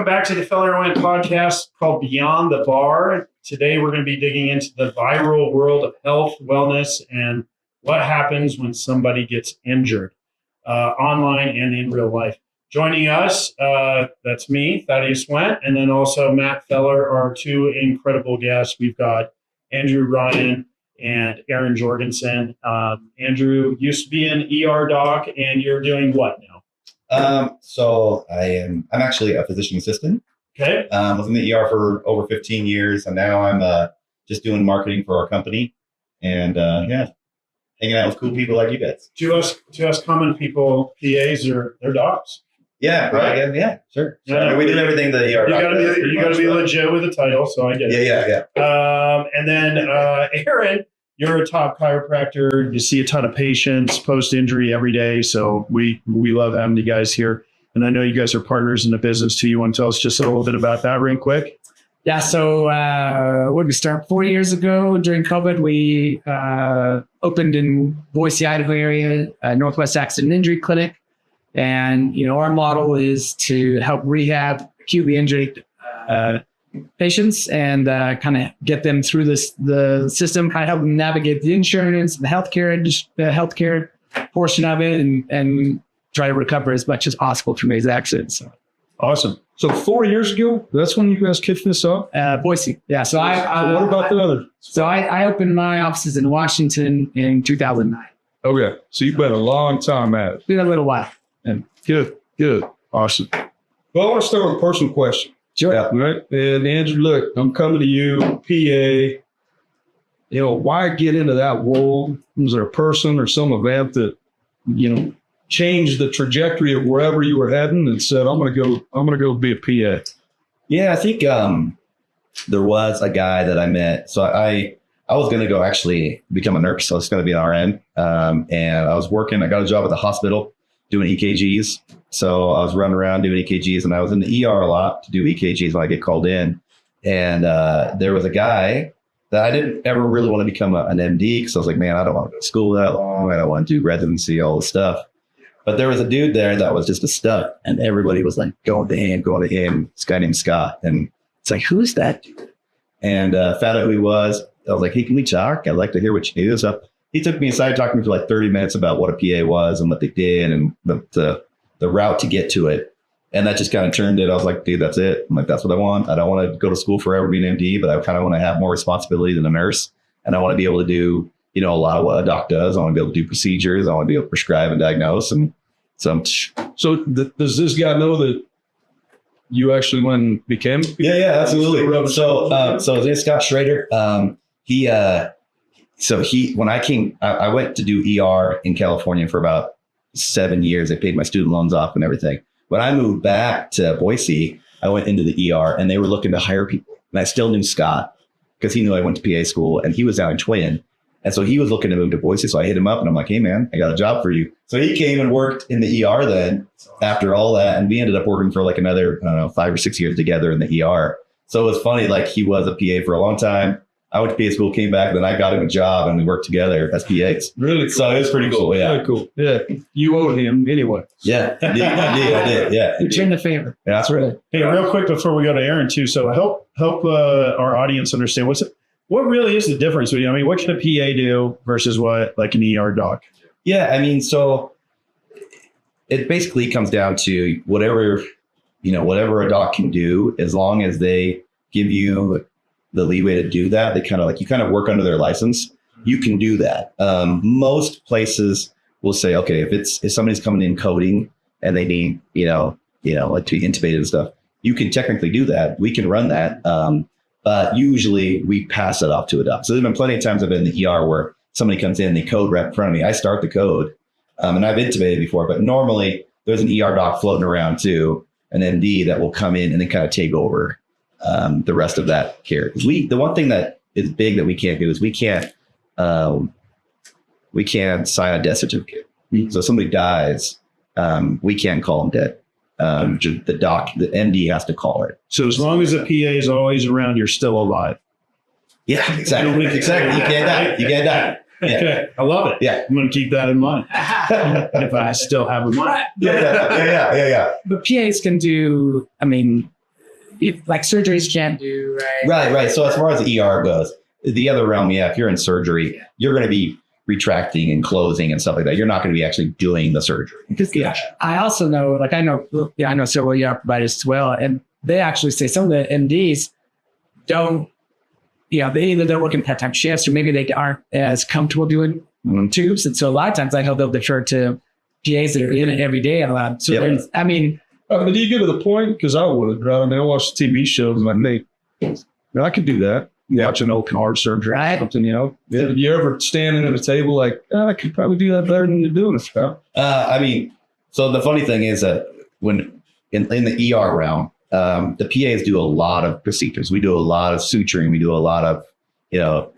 back to the Feller Wendt podcast called Beyond the Bar. Today, we're going to be digging into the viral world of health, wellness, and what happens when somebody gets injured online and in real life. Joining us, that's me, Thaddeus Wendt, and then also Matt Feller, our two incredible guests. We've got Andrew Ryan and Aaron Jorgensen. Andrew used to be an ER doc, and you're doing what now? So I'm actually a physician assistant. Okay. I was in the ER for over 15 years, and now I'm just doing marketing for our company, and hanging out with cool people like you guys. To us common people, PAs are they're docs. Yeah, right. Yeah, sure. Yeah, I mean, we do everything the ER. You gotta be legit with the title, so I get it. Yeah. And then Aaron, you're a top chiropractor. You see a ton of patients post-injury every day, so we love having you guys here. And I know you guys are partners in the business too. You want to tell us just a little bit about that real quick? Yeah, so what did we start 4 years ago during COVID? We opened in Boise, Idaho area, Northwest Accident Injury Clinic. And, our model is to help rehab acutely injured patients and kind of get them through the system, kind of help them navigate the insurance, the healthcare portion of it, and try to recover as much as possible from these accidents. Awesome. So 4 years ago, that's when you guys kicked this off? Boise. Yeah. So what about the other? So I opened my offices in Washington in 2009. Okay. So you've been a long time at it. Been a little while. And good. Awesome. Well, I want to start with a personal question. Sure. Right. And Andrew, look, I'm coming to you, PA. Why get into that world? Was there a person or some event that, changed the trajectory of wherever you were heading and said, I'm gonna go be a PA? Yeah, I think there was a guy that I met. So I was going to go actually become a nurse. So I was going to be an RN. And I was working. I got a job at the hospital doing EKGs. So I was running around doing EKGs, and I was in the ER a lot to do EKGs when I get called in. And there was a guy that I didn't ever really want to become an MD because I was like, man, I don't want to go to school that long. I don't want to do residency, all this stuff. But there was a dude there that was just a stud, and everybody was like, going to him. This guy named Scott. And it's like, who's that dude? And found out who he was. I was like, hey, can we talk? I'd like to hear what you do. So he took me aside, talked to me for like 30 minutes about what a PA was and what they did and the route to get to it. And that just kind of turned it. I was like, dude, that's it. I'm like, that's what I want. I don't want to go to school forever, be an MD, but I kind of want to have more responsibility than a nurse. And I want to be able to do, a lot of what a doc does. I want to be able to do procedures. I want to be able to prescribe and diagnose. And so does this guy know that you actually went and became? Yeah, absolutely. So his name's Scott Schrader. When I came, I went to do ER in California for about 7 years. I paid my student loans off and everything. When I moved back to Boise, I went into the ER and they were looking to hire people. And I still knew Scott because he knew I went to PA school and he was down in Twin. And so he was looking to move to Boise. So I hit him up and I'm like, hey, man, I got a job for you. So he came and worked in the ER then after all that. And we ended up working for like another, 5 or 6 years together in the ER. So it was funny. Like he was a PA for a long time. I went to PA school, came back, then I got him a job and we worked together as PAs. Really cool. So it was pretty cool. Yeah. Really cool. Yeah. You owed him anyway. Yeah. I did. Yeah. Return the favor. Yeah, that's right. Hey, real quick before we go to Aaron too. So help our audience understand what really is the difference? I mean, what can a PA do versus what like an ER doc? Yeah. I mean, so it basically comes down to whatever a doc can do, as long as they give you the leeway to do that. They you kind of work under their license. You can do that. Most places will say, okay, if somebody's coming in coding and they need, like to be intubated and stuff, you can technically do that. We can run that. But usually we pass it off to a doc. So there's been plenty of times I've been in the ER where somebody comes in, they code right in front of me. I start the code and I've intubated before, but normally there's an ER doc floating around too, an MD that will come in and then kind of take over the rest of that care. The one thing that is big that we can't do is we can't sign a death certificate. So if somebody dies, we can't call them dead. The MD has to call it. So as long as the PA is always around, you're still alive. Yeah, exactly. You can't die. Yeah. Okay, I love it. Yeah, I'm going to keep that in mind if I still have a mind. Yeah. But PAs can do, like surgeries can't do, right? Right. So as far as the ER goes, the other realm, if you're in surgery, you're going to be retracting and closing and stuff like that. You're not going to be actually doing the surgery. I also know, like I know several ER providers as well, and they actually say some of the MDs don't, they either don't work in part-time shifts or maybe they aren't as comfortable doing tubes. And so a lot of times I know they'll defer to PAs that are in it every day. So I mean, do you get to the point? Because I would, right? I mean, I watch TV shows and I could do that. Watch an open heart surgery or something, If you ever standing at a table like, I could probably do that better than you're doing it. I mean, so the funny thing is that when in the ER realm, the PAs do a lot of procedures. We do a lot of suturing. We do a lot of, I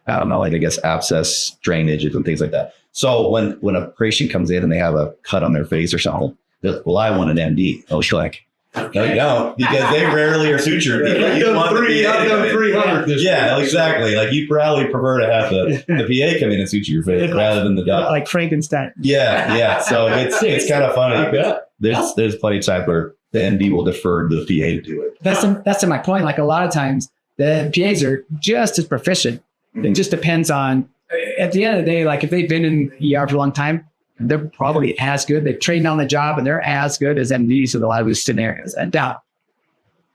don't know, like I guess abscess drainages and things like that. So when a patient comes in and they have a cut on their face or something, they're like, well, I want an MD. Oh, you're like, no, you don't, because they rarely are sutured. I've done 300 this Yeah, exactly. Like you probably prefer to have the PA come in and suture your face rather than the doc. like Frankenstein. Yeah. So it's kind of funny. There's plenty of times where the MD will defer to the PA to do it. That's to my point. Like a lot of times the PAs are just as proficient. It just depends on, at the end of the day, like if they've been in the ER for a long time, they're probably as good. They've trained on the job and they're as good as MDs with a lot of these scenarios. I doubt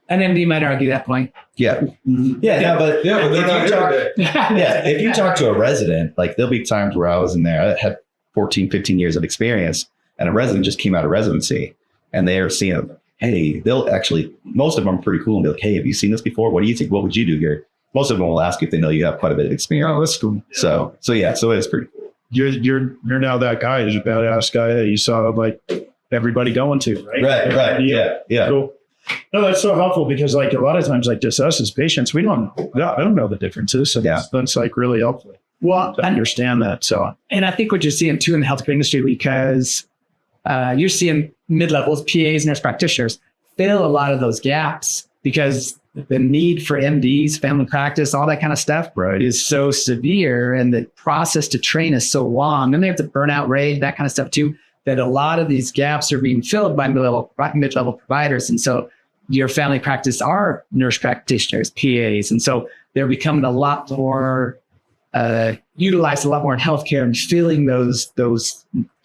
an MD might argue that point. Yeah. But they're not if you talk to a resident, like there'll be times where I was in there, I had 14, 15 years of experience, and a resident just came out of residency and they are seeing, hey, they'll actually, most of them are pretty cool and be like, hey, have you seen this before? What do you think? What would you do here? Most of them will ask if they know you have quite a bit of experience. Oh, that's cool. So it is pretty cool. You're now that guy who's a badass guy that you saw like everybody going to, right? Right. Yeah. Cool. No, that's so helpful because like a lot of times, like just us as patients, I don't know the differences. So that's like really helpful. Well, to understand that. So, and I think what you're seeing too in the healthcare industry, because you're seeing mid-levels, PAs, nurse practitioners fill a lot of those gaps because the need for MDs, family practice, all that kind of stuff is so severe. And the process to train is so long. And they have the burnout rate, that kind of stuff too, that a lot of these gaps are being filled by mid-level providers. And so your family practice are nurse practitioners, PAs. And so they're becoming a lot more utilized a lot more in healthcare and filling those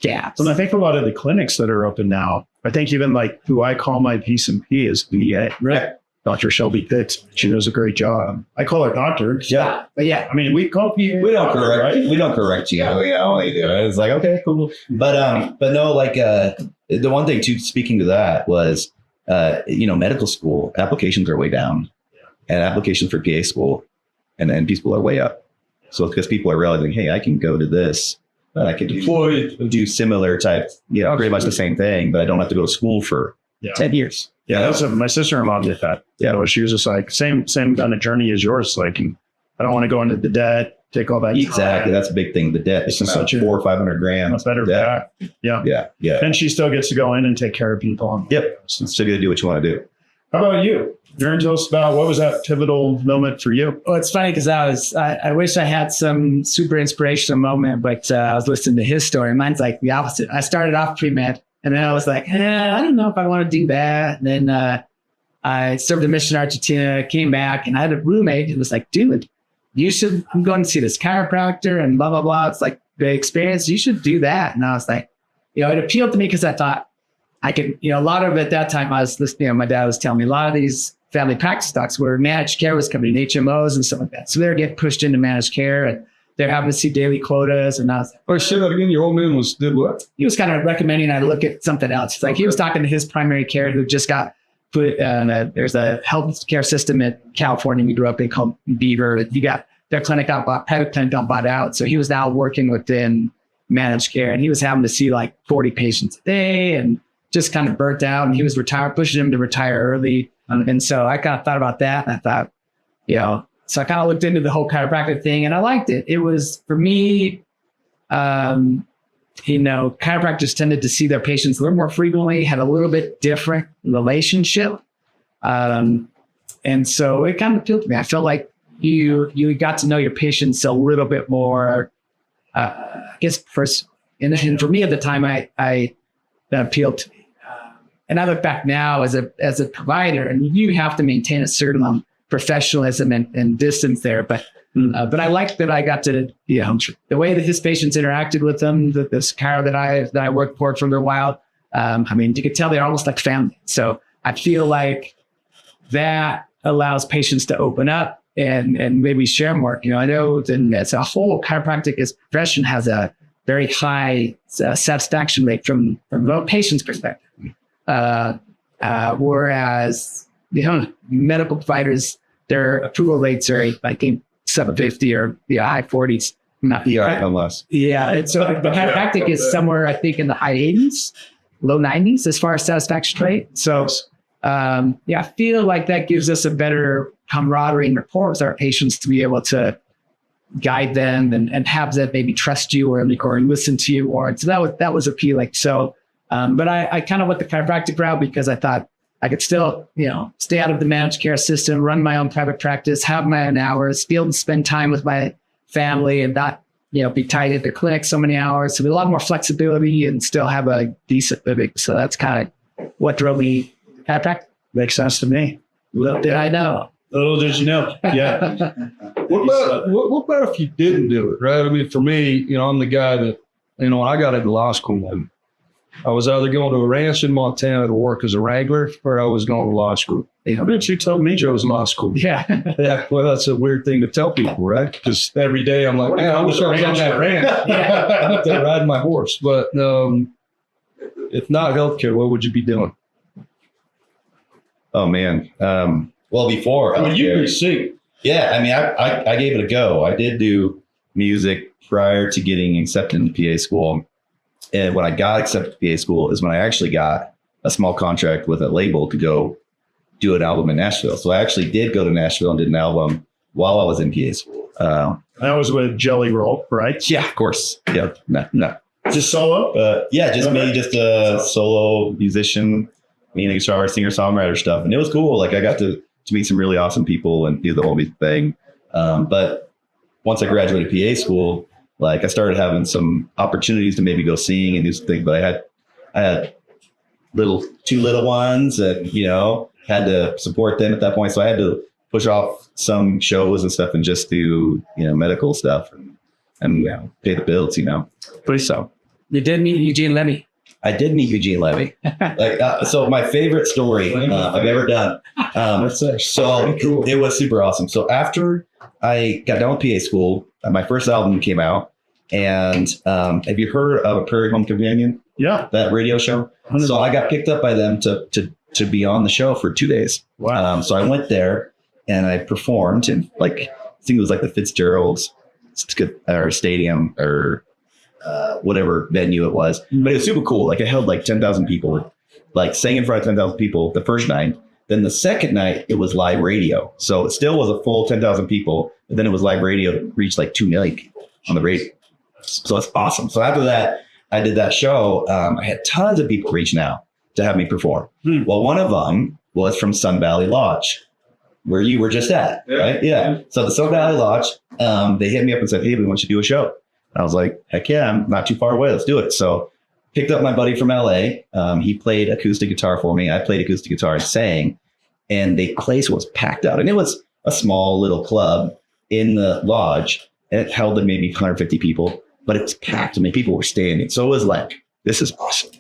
gaps. And I think a lot of the clinics that are open now, I think even like who I call my P&P is VA. Right. Dr. Shelby Pitts. She does a great job. I call her doctor. Yeah. But yeah. I mean, we call PA. We don't correct, right? We don't correct you. We only do it. It's like, okay, cool. But no, like the one thing too, speaking to that was, medical school applications are way down and applications for PA school and NP school are way up. So it's because people are realizing, hey, I can go to this, but I can do similar type, pretty much the same thing, but I don't have to go to school for 10 years. Yeah, that's my sister-in-law did that. Yeah, she was just like same kind of journey as yours. Like, I don't want to go into the debt, take all that. Exactly, that's a big thing. The debt is about $400,000 or $500,000. That's better back. Yeah. And she still gets to go in and take care of people. Yep, still got to do what you want to do. How about you? Aaron, tell us about what was that pivotal moment for you? Well, it's funny because I wish I had some super inspirational moment, but I was listening to his story. Mine's like the opposite. I started off pre-med. And then I was like, I don't know if I want to do that. And then I served a mission in Argentina, came back, and I had a roommate who was like, dude, I'm going to see this chiropractor and blah, blah, blah. It's like the experience. You should do that. And I was like, it appealed to me because I thought I could, a lot of at that time I was listening, my dad was telling me a lot of these family practice docs where managed care was coming in, HMOs and stuff like that. So they were getting pushed into managed care and they're having to see daily quotas. And I was like, say that again. Your old man did what? He was kind of recommending I look at something else. It's like he was talking to his primary care who just got put there's a health care system in California we grew up in called Beaver. He got their private clinic got bought out. So he was now working within managed care and he was having to see like 40 patients a day and just kind of burnt out. And he was pushing him to retire early. And so I kind of thought about that. And I thought, so I kind of looked into the whole chiropractic thing and I liked it. It was, for me, chiropractors tended to see their patients a little more frequently, had a little bit different relationship. And so it kind of appealed to me. I felt like you got to know your patients a little bit more, I guess, first. And for me at the time, I that appealed to me. And I look back now as a provider, and you have to maintain a certain professionalism and distance there. But I like that I got to, the way that his patients interacted with them, this chiro that I worked for a little while. I mean, you could tell they're almost like family. So I feel like that allows patients to open up and maybe share more. I know that as a whole, chiropractic as a profession has a very high satisfaction rate from the patient's perspective. Whereas, medical providers, their approval rates are, I think, 750 or high 40s. Not unless. Yeah. And so the chiropractic is somewhere, I think, in the high 80s, low 90s as far as satisfaction rate. So, I feel like that gives us a better camaraderie and rapport with our patients to be able to guide them and have them maybe trust you or listen to you. So that was appealing. So, but I kind of went the chiropractic route because I thought I could still, stay out of the managed care system, run my own private practice, have my own hours, be able to spend time with my family and not, be tied at the clinic so many hours. So a lot more flexibility and still have a decent living. So that's kind of what drove me chiropractic. Makes sense to me. Little did I know. Little did you know. Yeah. What about if you didn't do it, right? I mean, for me, I'm the guy that, when I got into law school, I was either going to a ranch in Montana to work as a wrangler or I was going to law school. How did you tell me Joe's law school? Yeah. Yeah. Well, that's a weird thing to tell people, right? Because every day I'm like, man, I wish I was on that ranch. I'm out there riding my horse. But if not healthcare, what would you be doing? Oh man. Well, before you can sing. Yeah, I mean, I gave it a go. I did do music prior to getting accepted into PA school. And when I got accepted to PA school is when I actually got a small contract with a label to go do an album in Nashville. So I actually did go to Nashville and did an album while I was in PA school. That was with Jelly Roll, right? Yeah, of course. Yeah, no. Just solo? Yeah, just me, just a solo musician, me and a guitar, singer-songwriter stuff. And it was cool. Like I got to meet some really awesome people and do the whole thing. But once I graduated PA school, like I started having some opportunities to maybe go sing and do some things. But I had two little ones and, had to support them at that point. So I had to push off some shows and stuff and just do, medical stuff and pay the bills, So You did meet Eugene Levy. I did meet Eugene Levy. So my favorite story I've ever done. So cool. It was super awesome. So after I got done with PA school, my first album came out. And have you heard of A Prairie Home Companion? Yeah. That radio show? So I got picked up by them to be on the show for 2 days. Wow. So I went there and I performed in I think it was like the Fitzgerald's stadium or whatever venue it was. But it was super cool. Like I held 10,000 people, sang in front of 10,000 people the first night. Then the second night it was live radio. So it still was a full 10,000 people. But then it was live radio that reached 2 million people on the radio. So it's awesome. So after that, I did that show. I had tons of people reaching out to have me perform. Well, one of them was from Sun Valley Lodge, where you were just at, right? Yeah. So the Sun Valley Lodge, they hit me up and said, hey, we want you to do a show. And I was like, heck yeah, I'm not too far away. Let's do it. So picked up my buddy from LA. He played acoustic guitar for me. I played acoustic guitar and sang. And the place was packed out. And it was a small little club in the lodge. And it held maybe 150 people. But it's packed. I mean, people were standing. So it was this is awesome.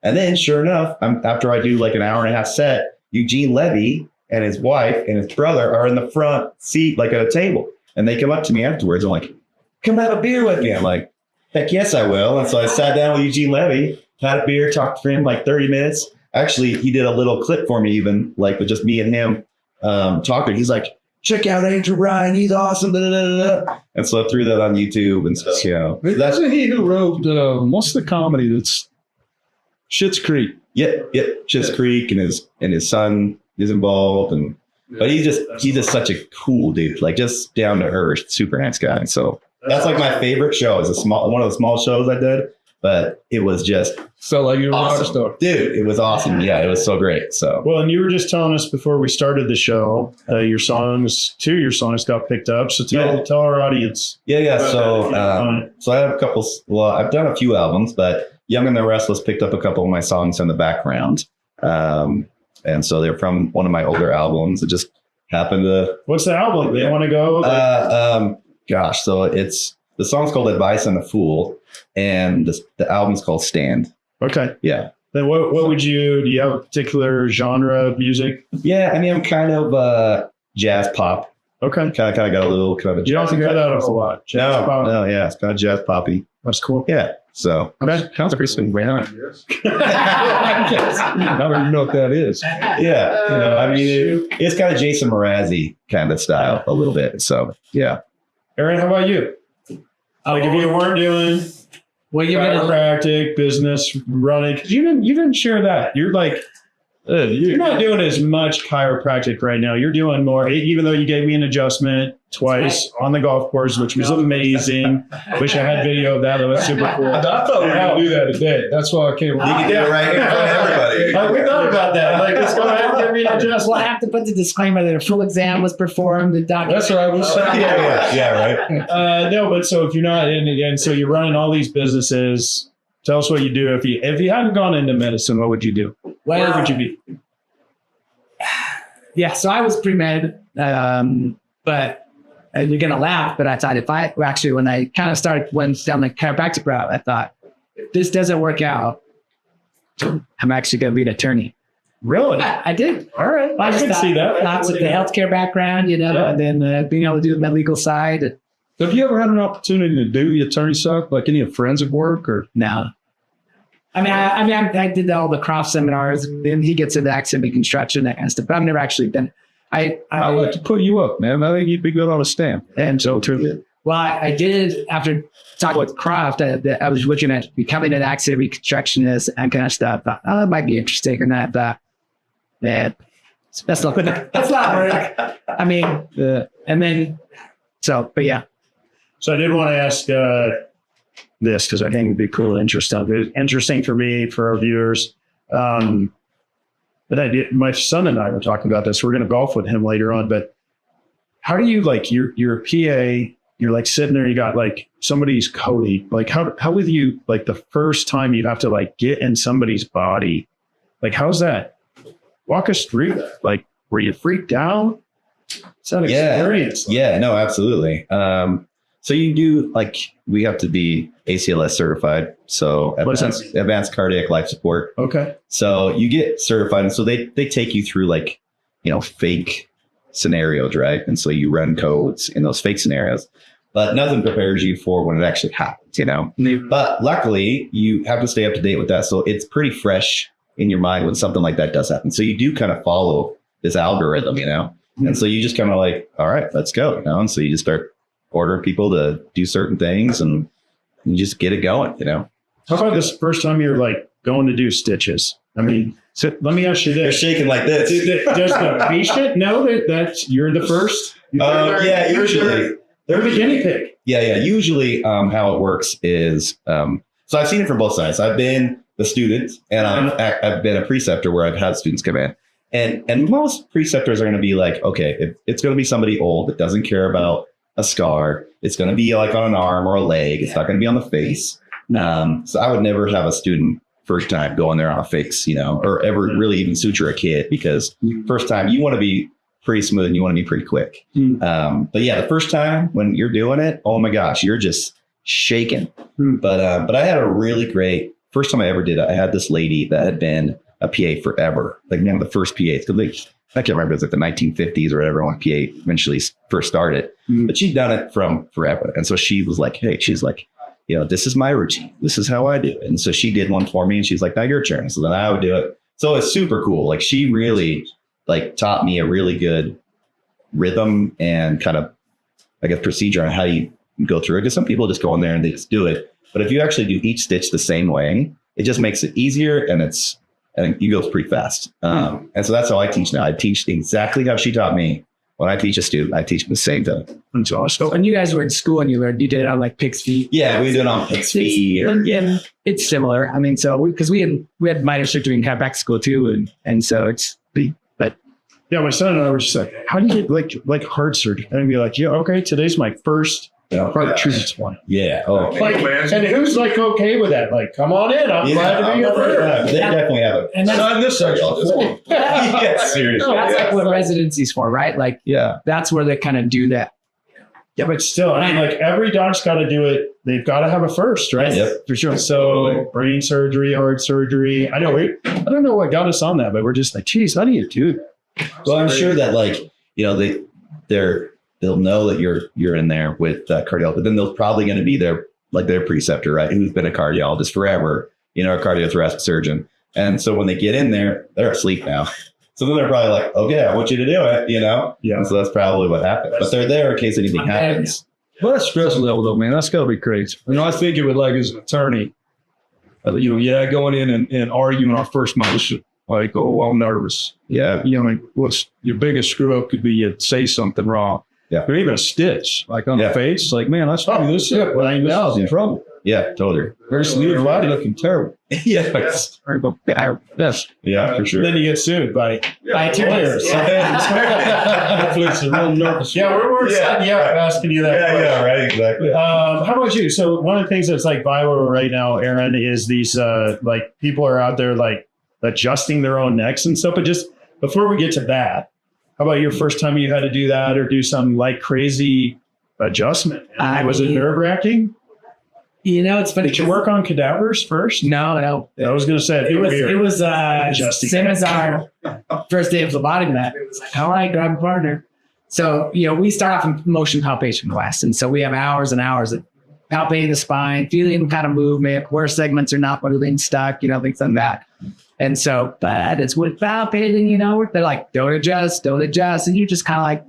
And then sure enough, after I do an hour and a half set, Eugene Levy and his wife and his brother are in the front seat, at a table. And they come up to me afterwards. I'm like, come have a beer with me. I'm like, heck yes, I will. And so I sat down with Eugene Levy, had a beer, talked for him 30 minutes. Actually, he did a little clip for me even, with just me and him talking. He's like, check out Andrew Ryan. He's awesome. Da, da, da, da. And so I threw that on YouTube and stuff. That's he who wrote what's the comedy that's Schitt's Creek? Yep. Schitt's Creek and his son is involved. But he's just such a cool dude, just down to earth, super nice guy. So that's my favorite show. It's one of the small shows I did, but it was just felt like you were awesome. A rock star. Dude, it was awesome. Yeah, it was so great. So well, and you were just telling us before we started the show, two of your songs got picked up. So tell our audience. Yeah. So I have a couple. Well, I've done a few albums, but Young and the Restless picked up a couple of my songs in the background. And so they're from one of my older albums. It just happened to. What's the album? They want to go? Gosh, so the song's called "Advice on a Fool," and the album's called "Stand." Okay. Yeah. Then what would do you have a particular genre of music? Yeah, I mean, I'm kind of jazz pop. Okay. Kind of got a little kind of a You don't jazz. cut out a whole lot. Jazz pop. No, yeah, it's kind of jazz poppy. That's cool. Yeah. So Okay. Sounds pretty sweet. Right on. I don't even know what that is. yeah, I mean, it's kind of Jason Mrazzi kind of style a little bit. So yeah. Aaron, how about you? Like if you weren't doing Well, you've been chiropractic business running, because you didn't share that. You're like, you're not doing as much chiropractic right now. You're doing more, even though you gave me an adjustment twice on the golf course, which was amazing. Wish I had video of that. That was super cool. I thought we were going to do that today. That's why I came. You can do it right in front of everybody. We thought about that. Like, let's go ahead and give me an adjustment. Well, I have to put the disclaimer that a full exam was performed. The doctor. That's what I was saying. Yeah, right. No, but so if you're not in again, so you're running all these businesses. Tell us what you do. If you hadn't gone into medicine, what would you do? Where would you be? Yeah, so I was pre-med, but you're going to laugh, but I thought when I kind of went down the chiropractic route, I thought, if this doesn't work out, I'm actually going to be an attorney. Really? I did. All right. I just can see that. Thought with the healthcare background, Yeah. and then being able to do the legal side. Have you ever had an opportunity to do the attorney stuff, like any forensic work or? No. I did all the Croft seminars, and he gets into accident construction, that kind of stuff. But I've never actually been. I'd like to put you up, man. I think you'd be good on a stamp. And so true. Well, I did after talking with Croft. I was looking at becoming an accident reconstructionist and kind of stuff. Thought, oh, that might be interesting. And I thought, man, that's not work. I mean, and then but yeah. So I did want to ask this because I think it'd be cool, interesting for me, for our viewers. But my son and I were talking about this. We're going to golf with him later on. But how do you you're a PA? You're like sitting there. You got like somebody's coding. Like how with you like the first time you have to like get in somebody's body? Like how's that? Walk us through that. Like were you freaked out? It's an experience. Yeah. No, absolutely. So you do we have to be ACLS certified. So advanced cardiac life support. Okay. So you get certified. And so they take you through fake scenarios, right? And so you run codes in those fake scenarios, but nothing prepares you for when it actually happens, But luckily you have to stay up to date with that. So it's pretty fresh in your mind when something like that does happen. So you do kind of follow this algorithm, And so you just kind of all right, let's go, And so you just start ordering people to do certain things and you just get it going, How about this first time you're going to do stitches? I mean, so let me ask you They're this. shaking like this. Does the patient know that you're the first? Yeah, usually. They're the guinea pig. Yeah. Usually how it works is, so I've seen it from both sides. I've been the student and I've been a preceptor where I've had students come in. And most preceptors are going to be okay, it's going to be somebody old that doesn't care about a scar. It's going to be on an arm or a leg. It's not going to be on the face. So I would never have a student first time go in there on a fix, or ever really even suture a kid, because first time you want to be pretty smooth and you want to be pretty quick. But yeah, the first time when you're doing it, oh my gosh, you're just shaking. But I had a really great first time I ever did it. I had this lady that had been a PA forever, one of the first PAs. I can't remember, it was the 1950s or whatever when PA eventually first started, but she'd done it from forever. And so she was this is my routine. This is how I do it. And so she did one for me and she's like, now your turn. So then I would do it. So it's super cool. She really taught me a really good rhythm and kind of, procedure on how you go through it. Because some people just go in there and they just do it. But if you actually do each stitch the same way, it just makes it easier and you go pretty fast. And so that's how I teach now. I teach exactly how she taught me. When I teach a student, I teach them the same thing. So when you guys were in school and you did it on Pig's Feet. Yeah, we did it on Pig's Feet. Yeah, it's similar. I mean, so because we had minor surgery in chiropractic school too, and so it's but yeah, my son and I were just how do you get like heart surgery? And I'd be yeah, okay, today's my first Probably the truest one. Yeah. Oh, Like, and who's like okay with that? Like, come on in. I'm glad to be yeah, here. they definitely have it. And that's, Not in this section. Yeah, seriously. that's like what residency's for, right? Like, Yeah. that's where they kind of do that. Yeah, but still, I mean, like every doc's got to do it. They've got to have a first, right? Yep. For sure. So brain surgery, heart surgery. I don't know what got us on that, but we're just like, geez, how do you do that? Well, I'm sure that they'll know that you're in there with cardiologist, but then there's probably going to be their preceptor, right? Who's been a cardiologist forever, a cardiothoracic surgeon. And so when they get in there, they're asleep now. So then they're probably like, okay, I want you to do it, Yeah. And so that's probably what happened. But they're there in case anything happens. Well, that stress level, though, man, that's got to be crazy. I think of it like as an attorney, going in and arguing our first motion, like, oh, I'm nervous. Yeah, what's your biggest screw up could be you say something wrong. Yeah. But even a stitch, like on the face, like, man, let's do this. Well, I was in trouble. Yeah, totally. There's your body looking terrible. Yeah. Yes. Yeah, for sure. Then you get sued by lawyers. Hopefully it's a real nervous. Yeah, we're setting you up asking you that question. Yeah, right, exactly. How about you? So one of the things that's like viral right now, Aaron, is these like people are out there like adjusting their own necks and stuff. But just before we get to that, how about your first time you had to do that or do some like crazy adjustment? Was it nerve wracking? It's funny. Did you work on cadavers first? No. I was going to say It was Adjusting. same as our first day of phlebotomy. It was like, all right, grab a partner. So, we start off in motion palpation class. And so we have hours and hours of palpating the spine, feeling kind of movement, where segments are not moving, stuck, things like that. And so, but it's with palpating, they're like, don't adjust. And you're just kind of like,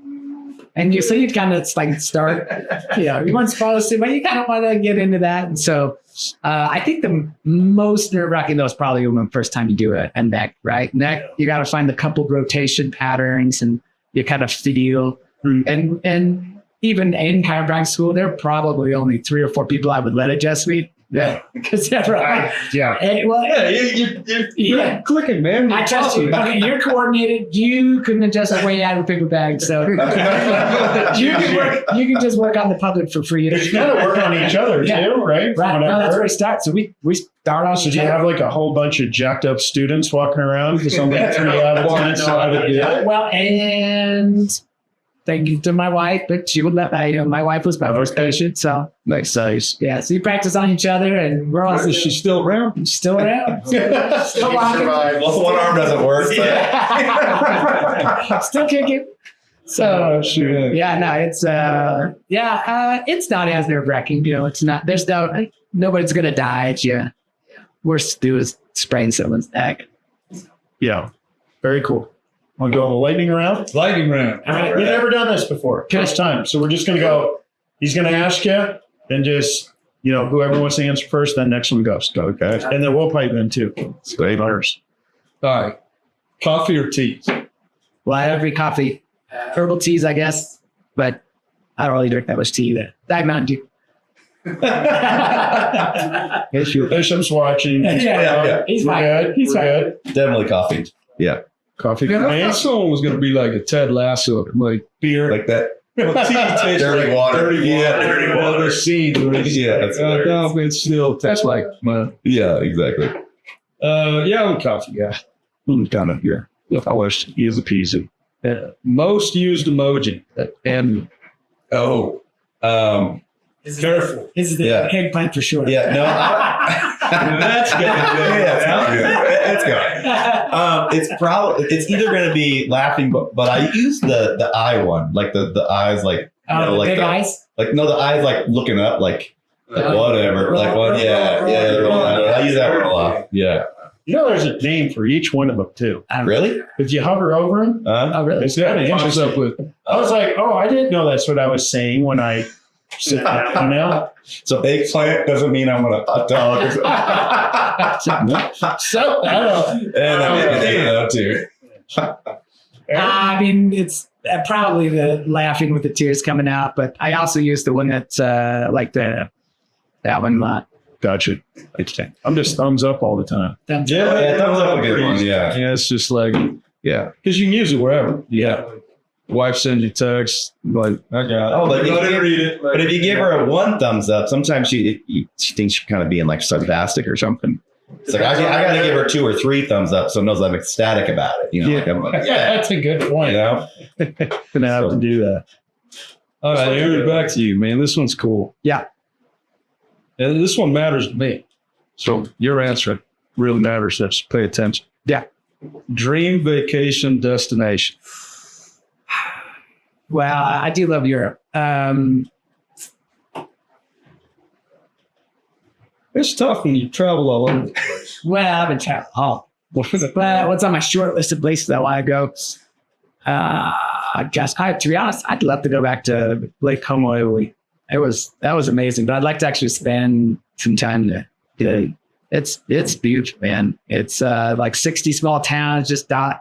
so you kind of like start, you weren't supposed to, but you kind of want to get into that. And so I think the most nerve wracking though is probably when the first time you do it, and neck, right? Neck, you got to find the coupled rotation patterns and you kind of feel. And even in chiropractic school, there are probably only 3 or 4 people I would let adjust me. Yeah, because you're clicking, man. I trust you. Okay, you're coordinated. You couldn't adjust the way out of a paper bag, so you can just work on the public for free. You got to work on each other too, right? Right. No, that's where we start. So we start off. So do you have like a whole bunch of jacked up students walking around? Because I'm like 3 out of 10 know how to do it. Well, and thank you to my wife, but she would let my wife was my first patient, so Nice. yeah. So you practice on each other, and we're all Is she still around? still around, still walking, Well, one arm doesn't work. still kicking. So yeah, no, it's it's not as nerve wracking. It's not. There's nobody's gonna die at you. Worst to do is sprain someone's neck. Yeah, very cool. Want to go on the lightning round? Lightning round. All right. We've never done this before. First time. So we're just going to go. He's going to ask you, and just, whoever wants to answer first, then next one goes. Okay. And then we'll pipe in too. Sweet. All right. Coffee or tea? Well, I every coffee, herbal teas, I guess, but I don't really drink that much tea either. Diet Mountain Dew. Bishop's watching. Yeah. He's fine. Good. He's We're fine. good. Definitely coffee. Yeah. Coffee. Man, I thought someone was going to be like a Ted Lasso, like Beer. Like that. tea tastes Dirty like water. Dirty Yeah, water. dirty water. Other scenes. Yeah, that's hilarious. No, it still tastes like Yeah, exactly. I'm a coffee guy. Kind of. Yeah. I wish easy peasy. Most used emoji. And Careful. This is the eggplant for sure. Yeah, no. that's good. It's good. It's either going to be laughing, but I use the eye one, like the eyes, like like big eyes. Like no, the eyes like looking up, like whatever, like one. Yeah. I use that one a lot. Yeah. There's a name for each one of them too. Really? If you hover over them, Oh, really? it's kind of What's interesting. up with? I was like, I didn't know that's what I was saying when I sit down. So eggplant doesn't mean I'm gonna hot dog. So I don't know. Too. I mean, it's probably the laughing with the tears coming out, but I also use the one that's like that one a lot. Gotcha. I'm just thumbs up all the time. Thumbs Yeah, thumbs up a good one. Yeah. Yeah, it's just like, because you can use it wherever. Yeah. Wife sends you text like, I got it. Oh, but I if didn't you- read it. But if you give her a 1 thumbs up, sometimes she thinks you're kind of being like sarcastic or something. It's like, I got to give her 2 or 3 thumbs up so it knows I'm ecstatic about it. You know, like, I'm like, yeah, That's a good you point. know? Gonna have to do that. All right, Aaron, back to you, man. This one's cool. Yeah. And this one matters to me. So your answer really matters. So pay attention. Yeah. Dream vacation destination. Well, I do love Europe. It's tough when you travel all over. Well, I've been traveling all. But what's on my short list of places I want to go? I guess, to be honest, I'd love to go back to Lake Como, Italy. That was amazing. But I'd like to actually spend some time there. It's beautiful, man. It's like 60 small towns.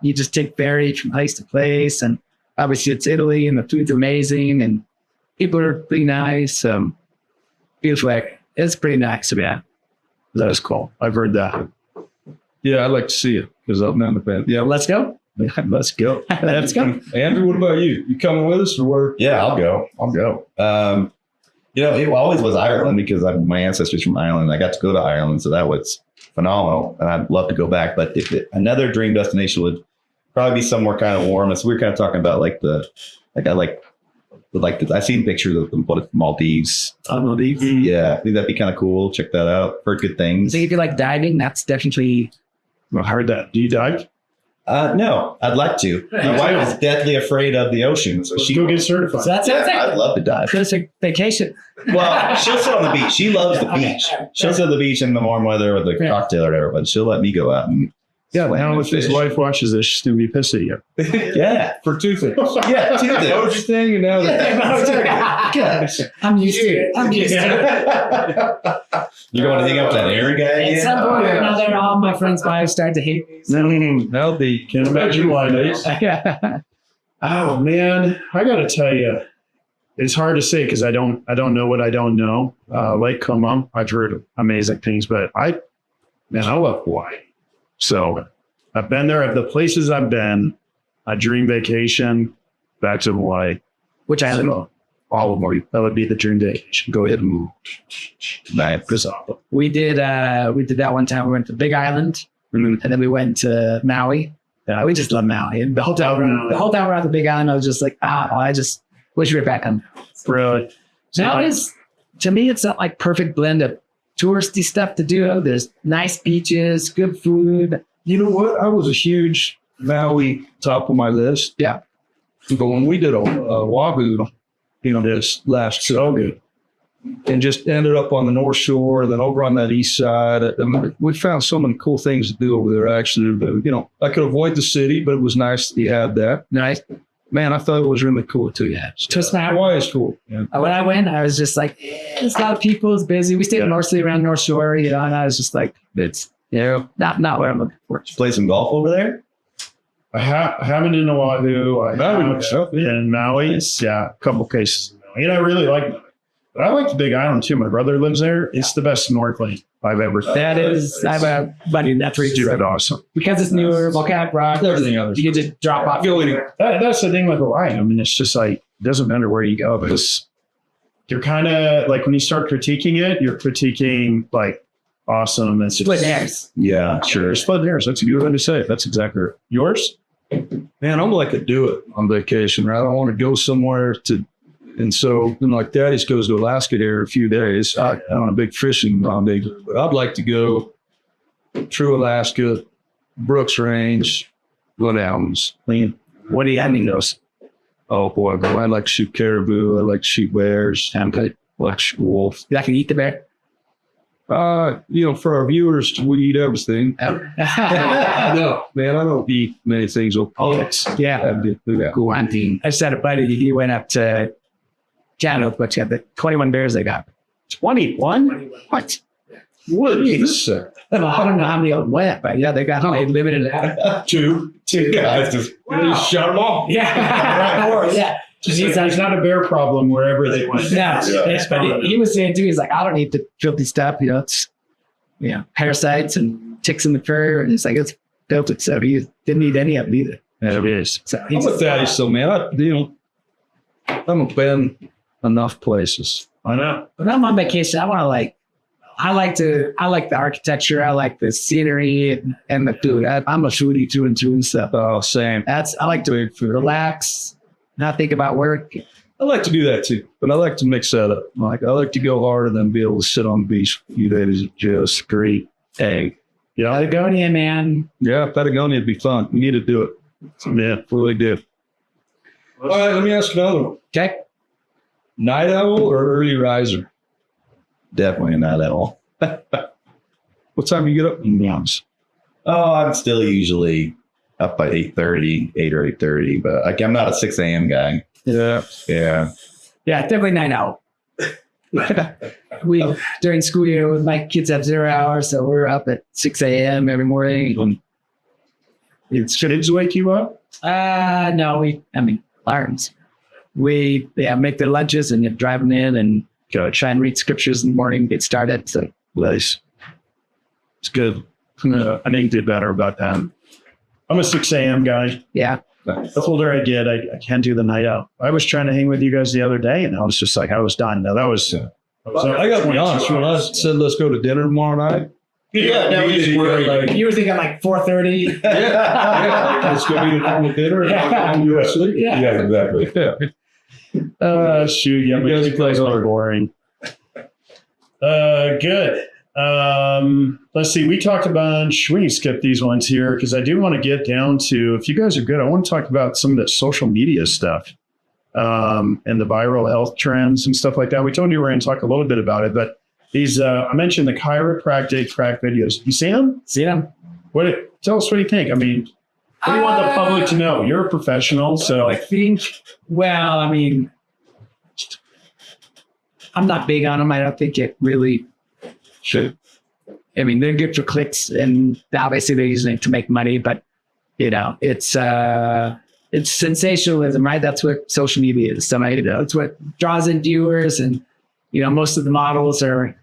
You just take ferry from place to place, and obviously it's Italy, and the food's amazing, and people are pretty nice. Beautiful area. It's pretty nice. Yeah, that was cool. I've heard that. Yeah, I'd like to see it because I've never been. Yeah, let's go. Let's go. Let's go. Andrew, what about you? You coming with us or where? Yeah, I'll go. You know, it always was Ireland because my ancestors from Ireland. I got to go to Ireland, so that was phenomenal, and I'd love to go back. But another dream destination would probably be somewhere kind of warm. So we were kind of talking about I seen pictures of them, Maldives. Maldives. Yeah, I think that'd be kind of cool. Check that out. Heard good things. So if you like diving, that's definitely. I heard that. Do you dive? No, I'd like to. My wife is deathly afraid of the ocean, so she Go get certified. So that's I'd love to dive. perfect vacation. Well, she'll sit on the beach. She loves the beach. She'll sit on the beach in the warm weather with a cocktail or whatever, but she'll let me go out and Yeah, now if his wife watches this, she's going to be pissed at you. yeah. For 2 things. Yeah, two things. Emoji thing and now that. I'm used to it. You're going to hang out with that Aaron guy At again? some point or another, all my friends' wives start to hate me. Now the can't imagine why days. Oh man, I got to tell you, it's hard to say because I don't know what I don't know. Lake Como, I've heard amazing things, but I love Hawaii. So I've been there. Of the places I've been, a dream vacation back to Hawaii. Which I live. So, all of them. That would be the dream vacation. Go ahead and move. Nice. We did that one time. We went to Big Island, and then we went to Maui. We just love Maui. And the whole time we're at the Big Island, I was just like, I just wish we were back on. Really? Maui is, to me, it's not like perfect blend of touristy stuff to do. There's nice beaches, good food. You know what? I was a huge Maui top of my list. Yeah. But when we did a Wahoo, this last summer, and just ended up on the North Shore, then over on that east side, we found so many cool things to do over there. Actually, I could avoid the city, but it was nice that you had that. Nice. Man, I thought it was really cool too. Yeah, Hawaii is cool. Yeah. When I went, I was just like, there's a lot of people. It's busy. We stayed mostly around North Shore, and I was just like, it's not what I'm looking for. Play some golf over there? I haven't in Oahu. I Maui have looks so good. in Maui. Yeah, a couple cases in Maui. And I really like Maui. But I like the Big Island too. My brother lives there. It's the best snorkeling I've ever done. That is, I have a buddy that's really Stupid awesome. because it's newer, volcanic rock, Everything else. you can just drop off. That's the thing with Hawaii. I mean, it's just like, it doesn't matter where you go, because you're kind of like, when you start critiquing it, you're critiquing like awesome. It's Split hairs. Yeah, sure. Split hairs. That's a good way to say it. That's exactly right. Yours? Man, I'm like a do it on vacation, right? I want to go somewhere and so like Daddy's goes to Alaska there a few days on a big fishing rendezvous. But I'd like to go through Alaska, Brooks Range, Glen Alums. What do you have in those? Oh boy, bro. I like to shoot caribou. I like to shoot bears. I like to shoot wolf. You can eat the bear? For our viewers, we eat everything. No, man, I don't eat many things. Yeah. Cool. I just had a buddy. He went up to Canada, but the 21 bears they got. 21? What? What is this? I don't know how many of them went, but yeah, they got limited out. Two guys just shot them all. Yeah. Yeah. There's not a bear problem wherever they went. No, but he was saying too, he's like, I don't need the filthy stuff. It's parasites and ticks in the fur. And it's like, it's filtered. So he didn't need any of it either. It is. So I'm with that. So, man, I haven't been enough places. I know. when I'm on vacation, I like the architecture. I like the scenery and the food. I'm a foodie through and through and stuff. Oh, same. I like to Big food. relax, not think about work. I like to do that too, but I like to mix that up. I like to go harder than be able to sit on the beach for a few days and just great egg. Yeah. Patagonia, man. Yeah, Patagonia would be fun. We need to do it. Yeah, really do. All right, let me ask another one. Okay. Night owl or early riser? Definitely not at all. What time do you get up? In the honest. Oh, I'm still usually up by 8:30, 8 or 8:30, but I'm not a 6 a.m. guy. Yeah. Yeah. Yeah, definitely night out. During school year, my kids have 0 hours, so we're up at 6 a.m. every morning. Should kids wake you up? No, alarms. We make their lunches and you drive them in and go try and read scriptures in the morning, get started. So Nice. It's good. I need to do better about that. I'm a 6 a.m. guy. yeah. The older I get, I can't do the night out. I was trying to hang with you guys the other day, and I was just like, I was done. Now that was. I got to be honest. When I said let's go to dinner tomorrow night, Yeah, that was just like, You were thinking like 4:30. let's go eat a normal dinner. And you sleep. Yeah. Yeah, exactly. Yeah. Shoot, yeah, You guys play hard. boring. Good. Let's see. We talked about. We can skip these ones here because I do want to get down to. If you guys are good, I want to talk about some of the social media stuff and the viral health trends and stuff like that. We told you we were going to talk a little bit about it, but these. I mentioned the chiropractic crack videos. You seen them? See them? Tell us what you think. I mean, what do you want the public to know? You're a professional, so I think, I'm not big on them. I don't think it really should. They're good for clicks, and obviously they're using it to make money, but it's sensationalism, right? That's what social media is. It's what draws in viewers, and most of the models are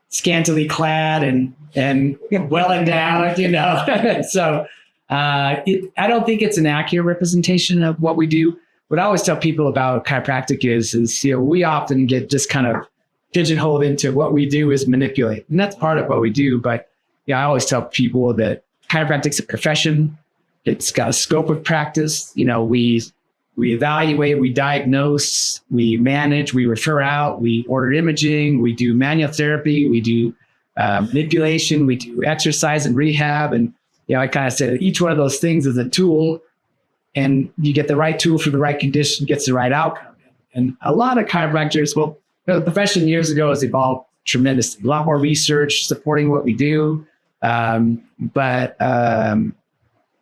scantily clad and well endowed, so I don't think it's an accurate representation of what we do. What I always tell people about chiropractic is we often get just kind of pigeonholed into what we do is manipulate. And that's part of what we do. But I always tell people that chiropractic's a profession. It's got a scope of practice. We evaluate, we diagnose, we manage, we refer out, we order imaging, we do manual therapy, we do manipulation, we do exercise and rehab. And I kind of said each one of those things is a tool, and you get the right tool for the right condition, gets the right outcome. And a lot of chiropractors, the profession years ago has evolved tremendously. A lot more research supporting what we do. But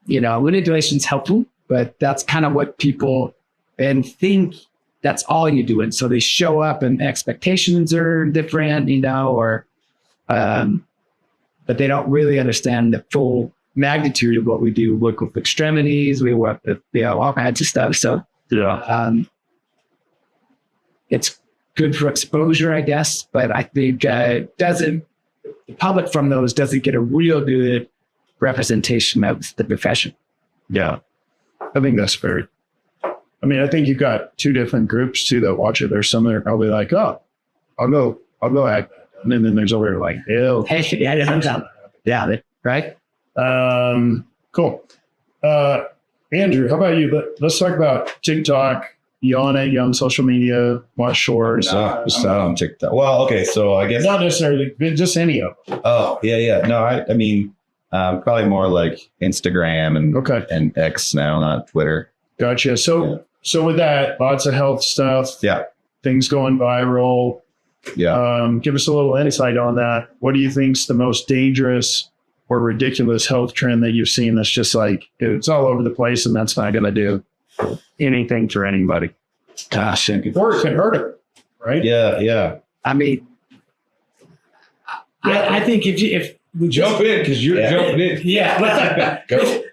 manipulation is helpful, but that's kind of what people think that's all you do. And so they show up and expectations are different, but they don't really understand the full magnitude of what we do. We work with extremities, we work with all kinds of stuff. So it's good for exposure, I guess, but I think the public from those doesn't get a real good representation of the profession. Yeah, I think that's fair. I think you've got two different groups too that watch it. There's some that are probably like, oh, I'll go act. And then there's over there like, ew. Yeah, right? Cool. Andrew, how about you? Let's talk about TikTok. You on it? You on social media? Watch shorts? Just not on TikTok. Well, okay, so I guess not necessarily, just any of them. Oh, yeah. No, I mean, probably more like Instagram and X now, not Twitter. Gotcha. So with that, lots of health stuff. Yeah. Things going viral. Yeah. Give us a little insight on that. What do you think's the most dangerous or ridiculous health trend that you've seen that's just like, it's all over the place and that's not going to do anything for anybody? Gosh. Or it can hurt it, right? Yeah. I think if we Jump in because you're jumping in. Yeah.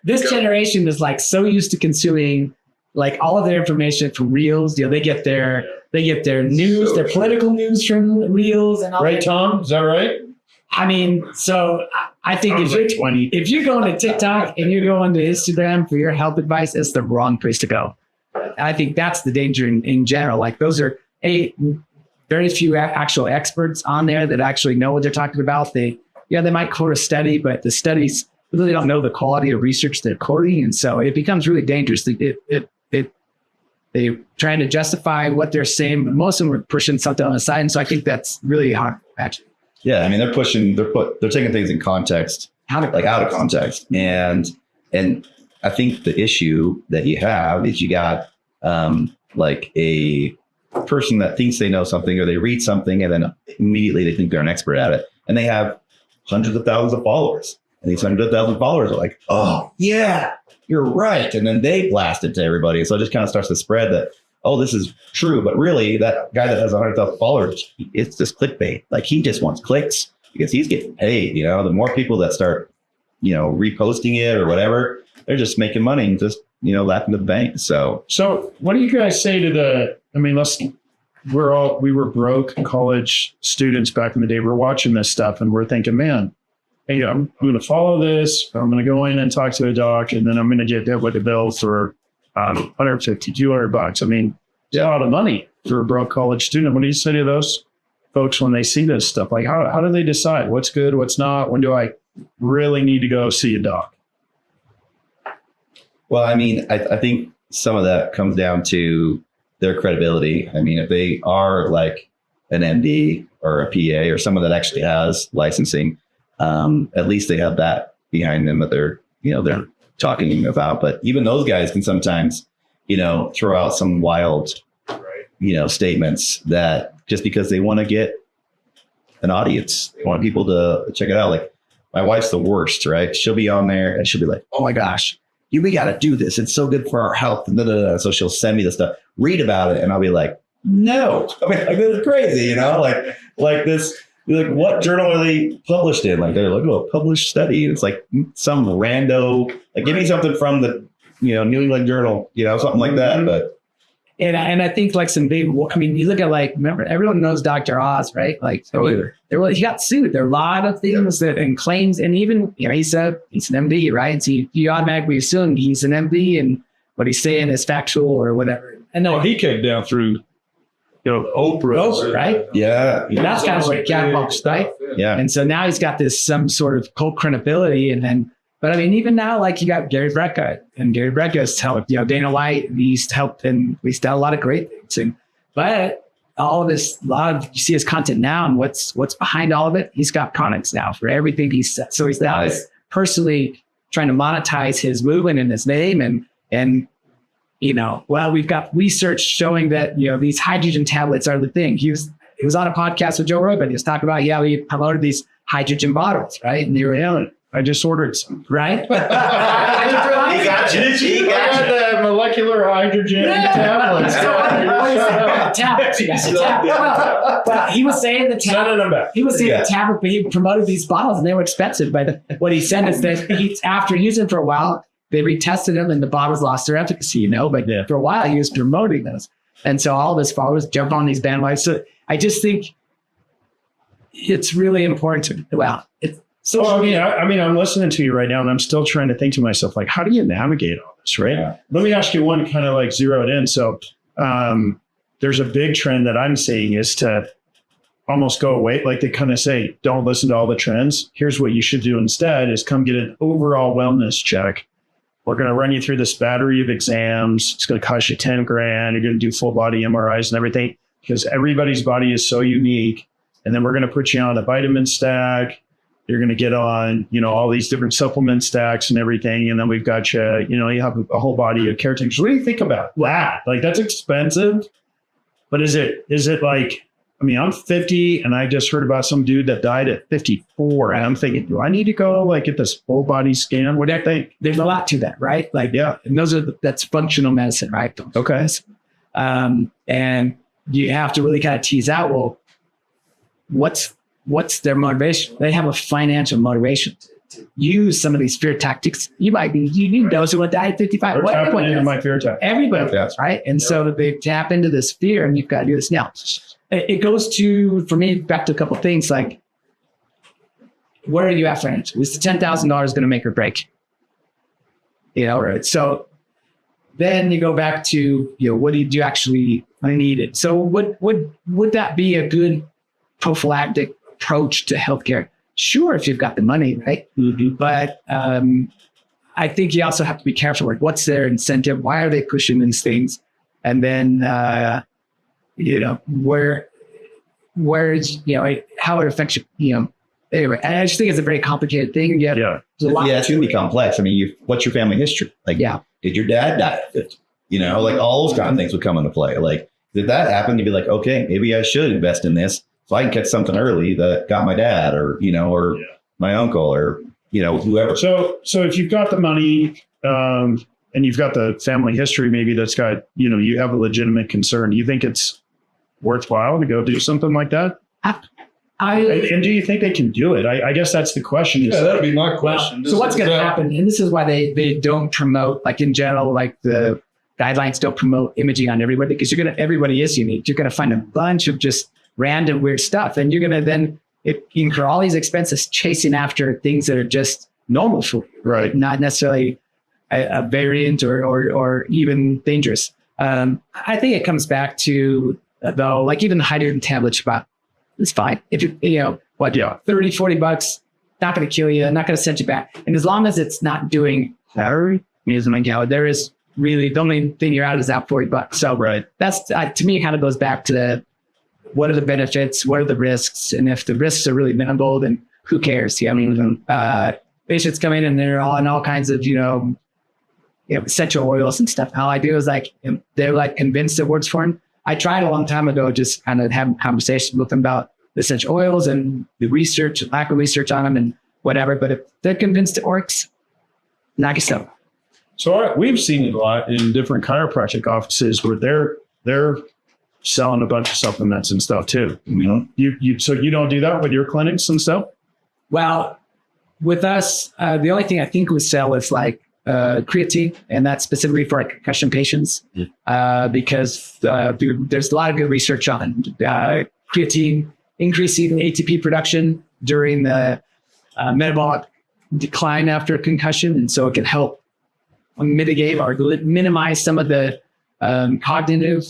This generation is like so used to consuming like all of their information from reels. They get their news, their political news from reels and all right, that. Tom? Is that right? So I think I was like 20. if you're going to TikTok and you're going to Instagram for your health advice, it's the wrong place to go. I think that's the danger in general. Like those are very few actual experts on there that actually know what they're talking about. They might quote a study, but the studies really don't know the quality of research they're quoting. And so it becomes really dangerous. They're trying to justify what they're saying, but most of them are pushing something on the side. And so I think that's really hard, actually. Yeah, I mean, they're taking things in context, out of context, and I think the issue that you have is you got like a person that thinks they know something, or they read something and then immediately they think they're an expert at it, and they have hundreds of thousands of followers, and these hundreds of thousands of followers are like, oh yeah, you're right, and then they blast it to everybody, so it just kind of starts to spread that, oh, this is true. But really, that guy that has 100,000 followers, it's just clickbait. Like, he just wants clicks because he's getting paid. You know, the more people that start, reposting it or whatever, they're just making money and just, laughing to the bank. So what do you guys say to we were broke college students back in the day. We're watching this stuff and we're thinking, man, hey, I'm going to follow this. I'm going to go in and talk to a doc, and then I'm going to get hit with a bill for $150, $200. I mean, it's a lot of money for a broke college student. What do you say to those folks when they see this stuff? Like, how do they decide what's good, what's not? When do I really need to go see a doc? Well, I mean, I think some of that comes down to their credibility. I mean, if they are like an MD or a PA or someone that actually has licensing, at least they have that behind them that they're talking about. But even those guys can sometimes, throw out some wild, statements that just because they want to get an audience, they want people to check it out. Like, my wife's the worst, right? She'll be on there and she'll be like, oh my gosh, we got to do this. It's so good for our health. And so she'll send me the stuff, read about it. And I'll be like, no, I mean, like, this is crazy, like this. Like, what journal are they published in? Like, they're like, oh, a published study. It's like some rando, like, give me something from the, New England Journal, something like that. But and I think like some big, you look at remember, everyone knows Dr. Oz, right? Like, he got sued. There are a lot of things and claims, and even, he's an MD, right? So you automatically assume he's an MD and what he's saying is factual or whatever. And no, he came down through, Oprah, right? Yeah. That's kind of like catbox, right? Yeah. And so now he's got this some sort of cult credibility, and then, but I mean, even now, like, you got Gary Brecka, and Gary Brecka's helped, Dana White, he's helped, and he's done a lot of great things. But all of this, you see his content now, and what's behind all of it? He's got products now for everything he said. So he's now personally trying to monetize his movement and his name, and we've got research showing that, these hydrogen tablets are the thing. He was on a podcast with Joe Rogan. He was talking about, we promoted these hydrogen bottles, right? And they were, I just ordered some, right? He got you. He got you. The molecular hydrogen tablets. But he was saying the tablet. He was saying the tablet, but he promoted these bottles and they were expensive. But what he said is that after using them for a while, they retested them and the bottles lost their efficacy, But for a while, he was promoting those. And so all of his followers jumped on these bandwagons. So I just think it's really important I'm listening to you right now and I'm still trying to think to myself, like, how do you navigate all this, right? Yeah. Let me ask you one kind of like zeroed in. So there's a big trend that I'm seeing is to almost go away. Like, they kind of say, don't listen to all the trends. Here's what you should do instead is come get an overall wellness check. We're going to run you through this battery of exams. It's going to cost you $10,000. You're going to do full body MRIs and everything because everybody's body is so unique. And then we're going to put you on a vitamin stack. You're going to get on, all these different supplement stacks and everything. And then we've got you, you have a whole body of care takers. What do you think about that? Like, that's expensive, but is it like, I'm 50 and I just heard about some dude that died at 54. And I'm thinking, do I need to go get this full body scan? What do you think? There's a lot to that, right? Like, yeah. And that's functional medicine, right? Okay. And you have to really kind of tease out, well, what's their motivation? They have a financial motivation to use some of these fear tactics. You need those who want to die at 55. My fear tactic. Everybody does, right? And so they tap into this fear, and you've got to do this now. It goes to, for me, back to a couple of things. Like, where are you at financially? Is the $10,000 going to make or break? Right. So then you go back to, what do you actually need it? So would that be a good prophylactic approach to healthcare? Sure, if you've got the money, right? Mm-hmm. But I think you also have to be careful. Like, what's their incentive? Why are they pushing these things? And then, where is, how it affects you, anyway, I just think it's a very complicated thing. Yeah, it's going to be complex. I mean, what's your family history? Like, did your dad die at 50? Like all those kind of things would come into play. Like, did that happen? You'd be like, okay, maybe I should invest in this so I can catch something early that got my dad or my uncle or, whoever. So if you've got the money and you've got the family history, maybe that's got, you have a legitimate concern. Do you think it's worthwhile to go do something like that? And do you think they can do it? I guess that's the question. Yeah, that'd be my question. So what's going to happen? And this is why they don't promote, like in general, like the guidelines don't promote imaging on everybody, because everybody is unique. You're going to find a bunch of just random weird stuff. And you're going to then incur all these expenses chasing after things that are just normal for you, right? Not necessarily a variant or even dangerous. I think it comes back to, though, like even the hydrogen tablets, it's fine. If you, $30, $40, not going to kill you, not going to send you back. And as long as it's not doing there is really, the only thing you're out is out $40. So that's, to me, it kind of goes back to what are the benefits? What are the risks? And if the risks are really minimal, then who cares? Patients come in and they're all in all kinds of, essential oils and stuff. All I do is they're convinced it works for them. I tried a long time ago, just kind of having conversations with them about the essential oils and the research, lack of research on them and whatever. But if they're convinced it works, knock yourself. So we've seen it a lot in different chiropractic offices where they're selling a bunch of supplements and stuff too. So you don't do that with your clinics and stuff? Well, with us, the only thing I think we sell is creatine, and that's specifically for concussion patients, because there's a lot of good research on creatine increasing ATP production during the metabolic decline after concussion, and so it can help mitigate or minimize some of the cognitive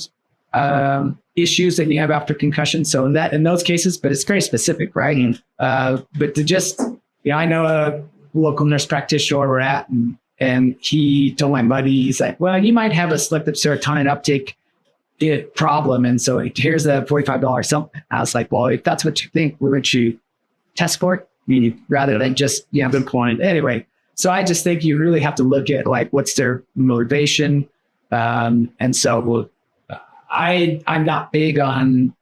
issues that you have after concussion. So in those cases, but it's very specific, right? But to just, I know a local nurse practitioner where we're at, and he told my buddy, he's like, well, you might have a selective serotonin uptake problem. And so here's a $45 something. I was like, well, if that's what you think, wouldn't you test for it? Rather than just, good point. Anyway, so I just think you really have to look at what's their motivation. And so I'm not big on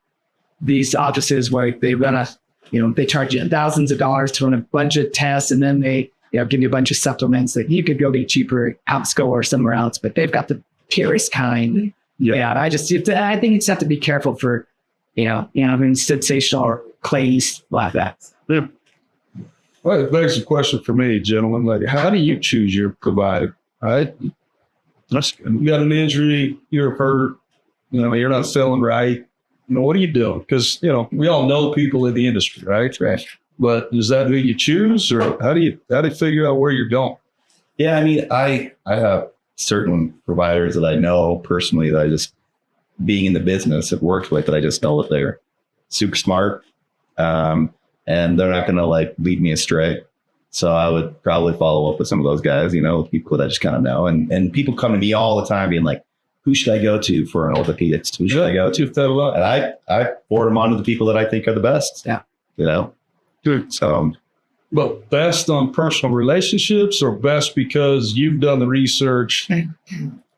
these offices where they run they charge you thousands of dollars to run a bunch of tests, and then they give you a bunch of supplements that you could go get cheaper at Outsko or somewhere else, but they've got the purest kind. I think you just have to be careful for, sensational or claims like that. Yeah. Well, it begs a question for me, gentlemen. How do you choose your provider? All right. You got an injury, you're hurt, you're not feeling right. What are you doing? Because, we all know people in the industry, right? Right. But is that who you choose, or how do you figure out where you're going? Yeah, I mean, I have certain providers that I know personally that I just, being in the business, have worked with, that I just know that they're super smart, and they're not going to lead me astray. So I would probably follow up with some of those guys, people that I just kind of know, and people come to me all the time being like, who should I go to for an orthopedics? Who should I go to? And I forward them on to the people that I think are the best. Yeah, Good. So, but best on personal relationships, or best because you've done the research?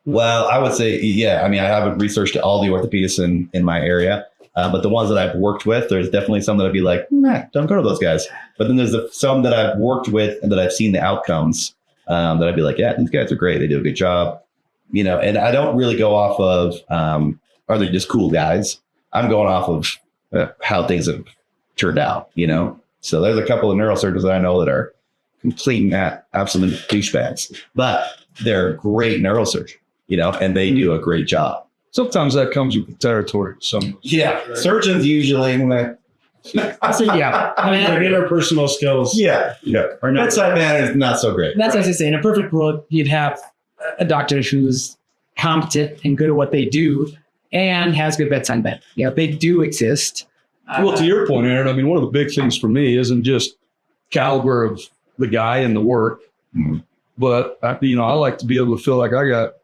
Well, I would say, I mean, I haven't researched all the orthopedists in my area, but the ones that I've worked with, there's definitely some that I'd be like, nah, don't go to those guys. But then there's some that I've worked with and that I've seen the outcomes, that I'd be like, yeah, these guys are great. They do a good job. And I don't really go off of, are they just cool guys? I'm going off of how things have turned out, So there's a couple of neurosurgeons that I know that are complete absolute douchebags, but they're great neurosurgeons, and they do a great job. Sometimes that comes with the territory. Surgeons usually, So yeah, I mean, Their interpersonal skills Yeah. are not. Bedside manner is not so great. that's what I was saying. In a perfect world, you'd have a doctor who's competent and good at what they do and has good bedside manner. Yeah, they do exist. Well, to your point, Aaron, I mean, one of the big things for me isn't just caliber of the guy and the work, but I like to be able to feel like I got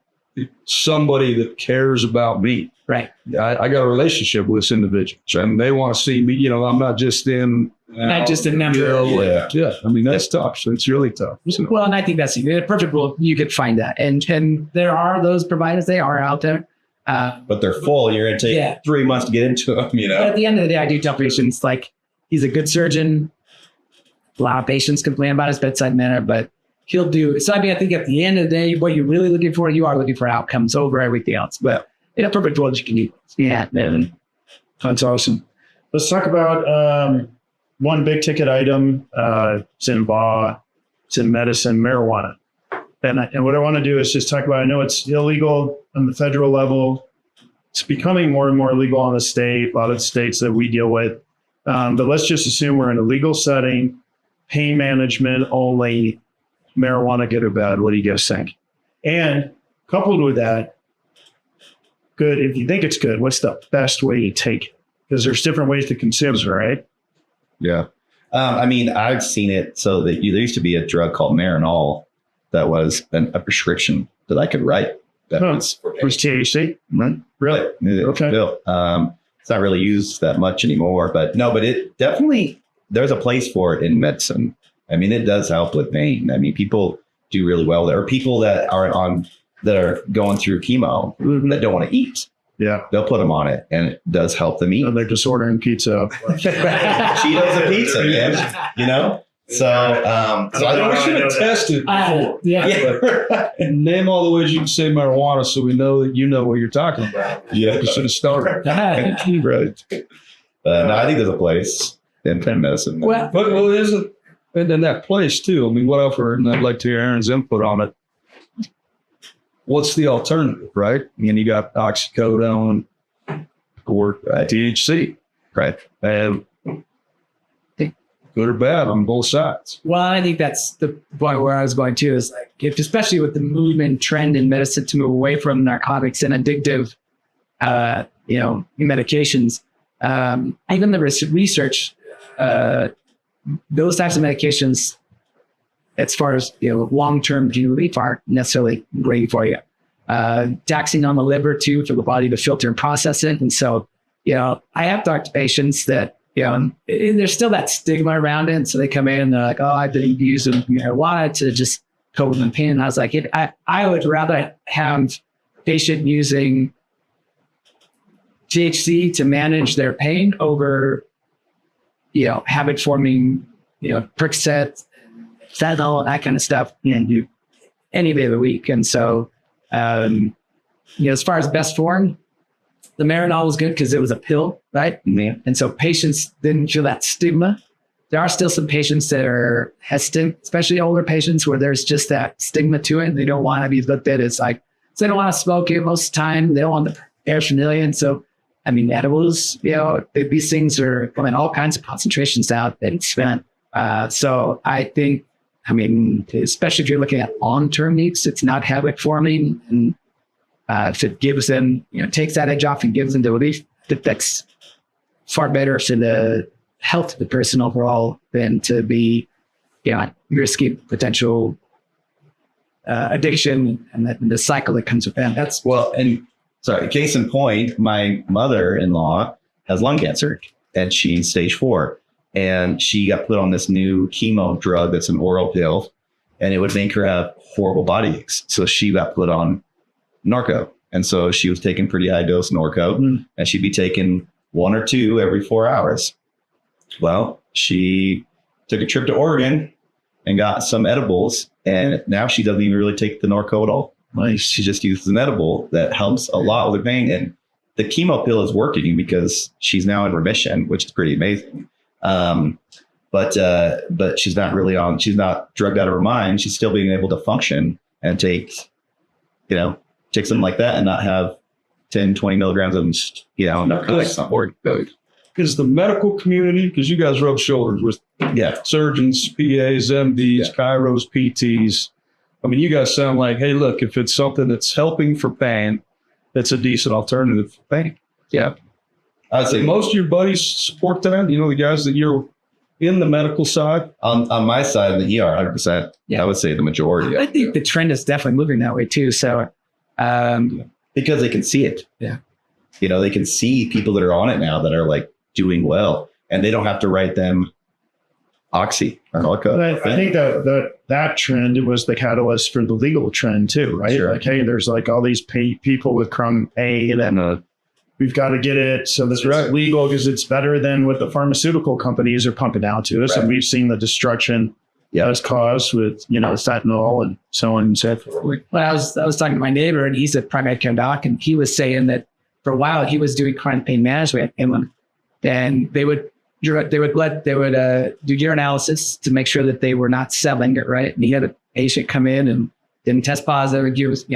somebody that cares about me. Right. I got a relationship with this individual, and they want to see me. I'm not just in, Not just a number. Yeah. I mean, that's tough. So it's really tough. So, Well, and I think that's in a perfect world, you could find that. And there are those providers, they are out there. But they're full. You're going to take 3 months to get into them, But at the end of the day, I do tell patients, like, he's a good surgeon. A lot of patients complain about his bedside manner, but he'll do. So, I mean, I think at the end of the day, what you're really looking for, you are looking for outcomes over everything else. But in a perfect world, you can do. Yeah, man. That's awesome. Let's talk about one big ticket item. It's in law, it's in medicine, marijuana. And what I want to do is just talk about, I know it's illegal on the federal level. It's becoming more and more illegal on the state, a lot of states that we deal with. But let's just assume we're in a legal setting, pain management only, marijuana, good or bad. What do you guys think? And coupled with that, good, if you think it's good, what's the best way to take it? Because there's different ways to consume it, right? Yeah. I mean, I've seen it so that there used to be a drug called Marinol that was a prescription that I could write. That was for Was THC, right? Really? Okay. Still, it's not really used that much anymore, but it definitely, there's a place for it in medicine. I mean, it does help with pain. I mean, people do really well there. People that are going through chemo that don't want to eat. Yeah. They'll put them on it, and it does help them eat. And they're just ordering pizza. Cheetos and pizza, man. So I we should have tested before. Yeah. And name all the ways you can say marijuana so we know that you know what you're talking about. Yeah. We should have started. Right. No, I think there's a place in pain medicine. Well, But isn't, and in that place too, I mean, what I've heard, and I'd like to hear Aaron's input on it. What's the alternative, right? I mean, you got oxycodone or THC, right. and good or bad on both sides. Well, I think that's the point where I was going to is like, especially with the movement trend in medicine to move away from narcotics and addictive, medications. Even the research, those types of medications, as far as long-term relief, aren't necessarily great for you. Taxing on the liver too for the body to filter and process it, and so I have talked to patients that. There's still that stigma around it. So they come in and they're like, oh, I've been using marijuana to just cope with the pain. And I was like, I would rather have a patient using THC to manage their pain over, habit forming, Percocet, fentanyl, that kind of stuff, do any day of the week. And so, as far as best form, the Marinol was good because it was a pill, right? Yeah. And so patients didn't feel that stigma. There are still some patients that are hesitant, especially older patients, where there's just that stigma to it. And they don't want to be looked at as like, so they don't want to smoke it most of the time. They don't want the paraphernalia. And so, I mean, edibles, these things are all kinds of concentrations out that it's spent. So I think, especially if you're looking at long-term needs, it's not habit forming. And if it gives them, takes that edge off and gives them the relief, that's far better for the health of the person overall than to be, risky potential addiction and the cycle that comes with that. That's Case in point, my mother-in-law has lung cancer, and she's stage 4, and she got put on this new chemo drug that's an oral pill, and it would make her have horrible body aches. So she got put on Norco. And so she was taking pretty high dose Norco, and she'd be taking 1 or 2 every 4 hours. Well, she took a trip to Oregon and got some edibles, and now she doesn't even really take the Norco at all. Like, she just uses an edible that helps a lot with the pain. And the chemo pill is working because she's now in remission, which is pretty amazing. But she's not she's not drugged out of her mind. She's still being able to function and take something like that and not have 10, 20 milligrams of, narcotics on board. is the medical community, because you guys rub shoulders with Yeah. surgeons, PAs, MDs, chiros, PTs. I mean, you guys sound like, hey, look, if it's something that's helping for pain, that's a decent alternative for pain. Yeah. I would say Most of your buddies support that. You know, the guys that you're in the medical side. on my side of the ER, 100%. Yeah. I would say the majority. I think the trend is definitely moving that way too. So, Because they can see it. Yeah. You know, they can see people that are on it now that are like doing well, and they don't have to write them Oxy or But I think that trend was the catalyst for the legal trend too, right? Sure. Like, hey, there's like all these people with chronic pain, and we've got to get it so that it's legal because it's better than what the pharmaceutical companies are pumping out to us. Right. And we've seen the destruction that it's caused with, fentanyl and so on and so forth. well, I was talking to my neighbor, and he's a primary care doc, and he was saying that for a while he was doing chronic pain management, and they would do urinalysis to make sure that they were not selling it, right? And he had a patient come in and didn't test positive. And he was,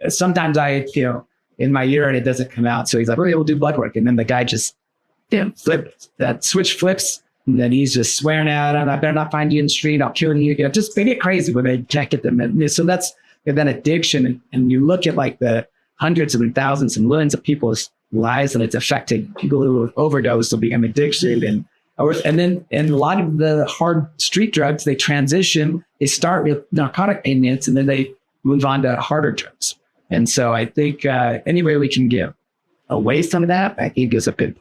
sometimes in my urine it doesn't come out. So he's like, "Well, we'll do blood work." And then the guy just switch flips. And then he's just swearing at him, "I better not find you in the street. I'll kill you." Just they get crazy when they can't get them. And so that's then addiction. And you look at like the hundreds and thousands and millions of people's lives, and it's affecting people who overdose will become addiction. And a lot of the hard street drugs, they transition. They start with narcotic pain meds, and then they move on to harder drugs. And so I think any way we can give away some of that, I think is a good.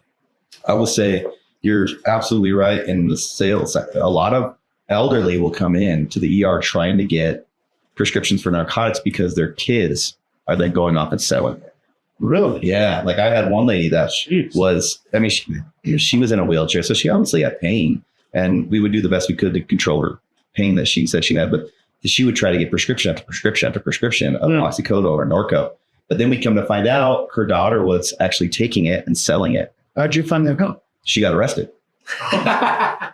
I will say you're absolutely right in the sales sector. A lot of elderly will come in to the ER trying to get prescriptions for narcotics because their kids are then going off and selling. Really? Yeah. Like I had one lady that was, she was in a wheelchair, so she obviously had pain, and we would do the best we could to control her pain that she said she had, but she would try to get prescription after prescription after prescription of oxycodone or Norco. But then we come to find out her daughter was actually taking it and selling it. How'd you find that out? She got arrested.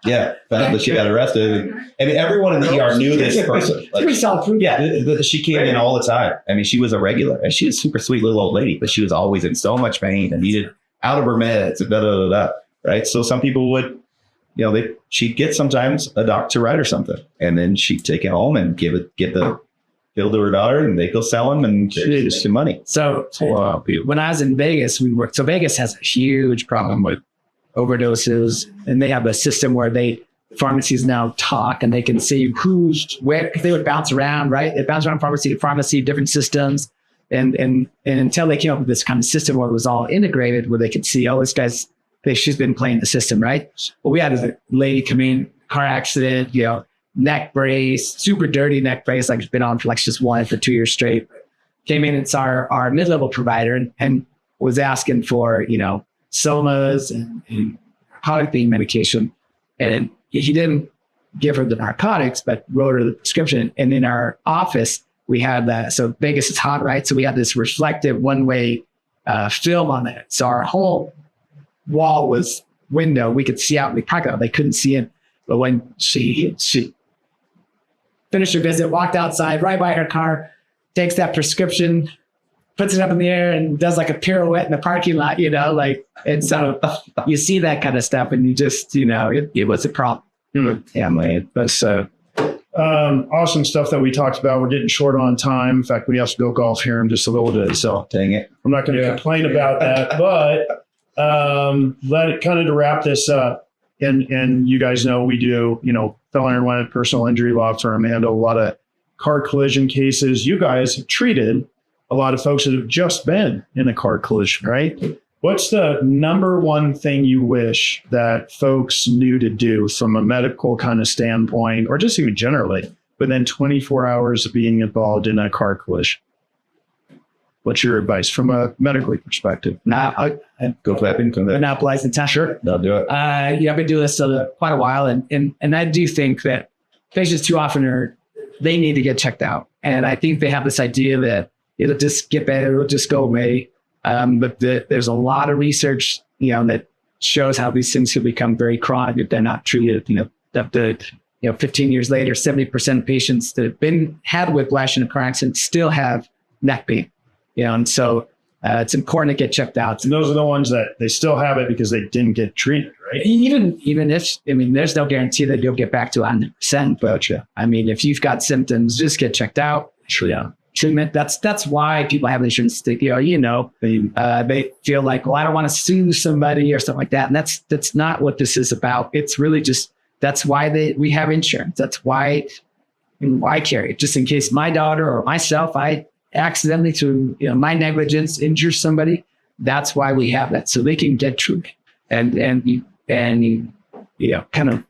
Yeah, found out that she got arrested. I mean, everyone in the ER knew this person. She came in all the time. I mean, she was a regular, and she was a super sweet little old lady, but she was always in so much pain and needed out of her meds and right? So some people would, she'd get sometimes a doc to write her something, and then she'd take it home and get the bill to her daughter, and they go sell them and get some money. So when I was in Vegas, so Vegas has a huge problem with overdoses, and they have a system where pharmacies now talk, and they can see who's where, because they would bounce around, right? They bounce around pharmacy to pharmacy, different systems. And until they came up with this kind of system where it was all integrated, where they could see, oh, she's been playing the system, right? Well, we had a lady come in, car accident, neck brace, super dirty neck brace, like it's been on for like just one for 2 years straight. Came in and saw our mid-level provider and was asking for, somas and narcotic pain medication. And he didn't give her the narcotics, but wrote her the prescription. And in our office, we had that. So Vegas is hot, right? So we had this reflective one-way film on it. So our whole wall was window. We could see out in the parking lot. They couldn't see it. But when she finished her visit, walked outside right by her car, takes that prescription, puts it up in the air and does like a pirouette in the parking lot, and so you see that kind of stuff, and you just, it was a problem. Yeah, man. But so awesome stuff that we talked about. We're getting short on time. In fact, we have to go golf here in just a little bit. So dang it. I'm not going to complain about that, but to wrap this up, and you guys know we do, Feller Wendt personal injury law firm, handle a lot of car collision cases. You guys have treated a lot of folks that have just been in a car collision, right? What's the number one thing you wish that folks knew to do from a medical kind of standpoint, or just even generally, within 24 hours of being involved in a car collision? What's your advice from a medical perspective? Now, Go flapping. monopolize the time. Sure. They'll do it. I've been doing this quite a while, and I do think that patients too often they need to get checked out. And I think they have this idea that it'll just get better, it'll just go away. But there's a lot of research, that shows how these things can become very chronic if they're not treated. Up to 15 years later, 70% of patients that have had whiplash in a car accident still have neck pain. And so it's important to get checked out. And those are the ones that they still have it because they didn't get treated, right? Even if, I mean, there's no guarantee that you'll get back to 100%. But I mean, if you've got symptoms, just get checked out. Treatment. That's why people have insurance. They feel like, well, I don't want to sue somebody or something like that. And that's not what this is about. It's really just, that's why we have insurance. That's why I carry it, just in case my daughter or myself, I accidentally through my negligence injure somebody. That's why we have that, so they can get treatment and kind of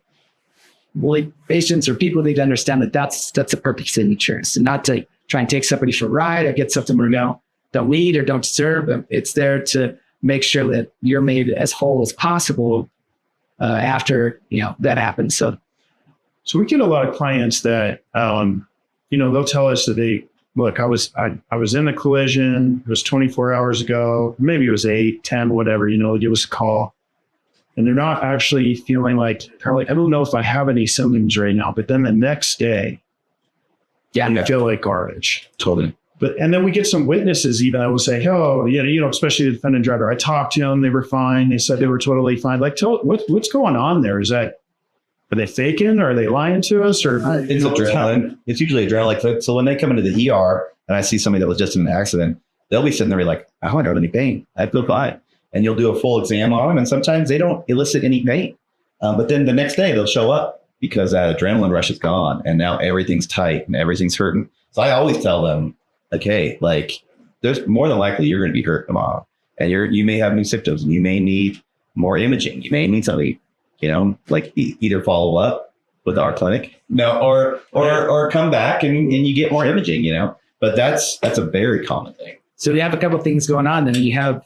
patients or people need to understand that that's the purpose of insurance, and not to try and take somebody for a ride or get something we don't need or don't deserve. It's there to make sure that you're made as whole as possible after that happens. So we get a lot of clients that they'll tell us that I was in the collision. It was 24 hours ago. Maybe it was 8, 10, whatever. Give us a call, and they're not actually feeling like I don't know if I have any symptoms right now. But then the next day, I feel like garbage. Totally. And then we get some witnesses even that will say, oh, especially the defendant driver. I talked to them. They were fine. They said they were totally fine. Like, what's going on there? Are they faking? Or are they lying to us? Or it's adrenaline. It's usually adrenaline. Like, so when they come into the ER and I see somebody that was just in an accident, they'll be sitting there like, I don't have any pain. I feel fine. And you'll do a full exam on them. And sometimes they don't elicit any pain. But then the next day they'll show up because that adrenaline rush is gone. And now everything's tight and everything's hurting. So I always tell them, okay, like there's more than likely you're going to be hurt tomorrow. And you may have new symptoms and you may need more imaging. You may need something, like either follow up with our clinic, or come back and you get more imaging, but that's a very common thing. So you have a couple of things going on. Then you have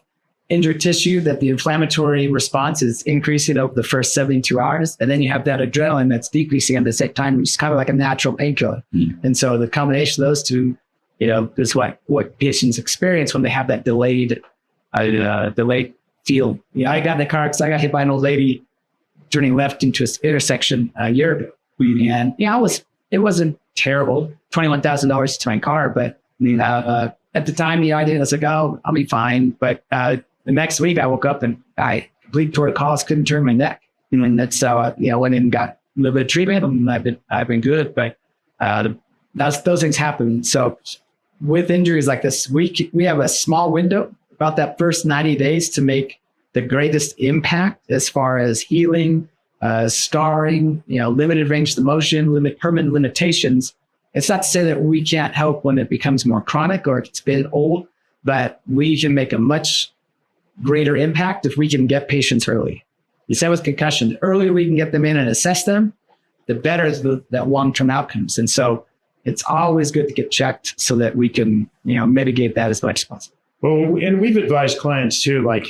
injured tissue that the inflammatory response is increasing over the first 72 hours. And then you have that adrenaline that's decreasing at the same time, which is kind of like a natural painkiller. And so the combination of those two, is what patients experience when they have that delayed feel. I got in the car because I got hit by an old lady turning left into an intersection a year ago. And it wasn't terrible, $21,000 to my car, but at the time, I was like, oh, I'll be fine. But the next week I woke up and I completely tore the cause, couldn't turn my neck. And that's how I went in and got a little bit of treatment, and I've been good. But those things happen. So with injuries like this, we have a small window about that first 90 days to make the greatest impact as far as healing, scarring, limited range of motion, permanent limitations. It's not to say that we can't help when it becomes more chronic or it's been old, but we can make a much greater impact if we can get patients early. You said with concussion, the earlier we can get them in and assess them, the better that long-term outcomes. And so it's always good to get checked so that we can, mitigate that as much as possible. Well, and we've advised clients too, like,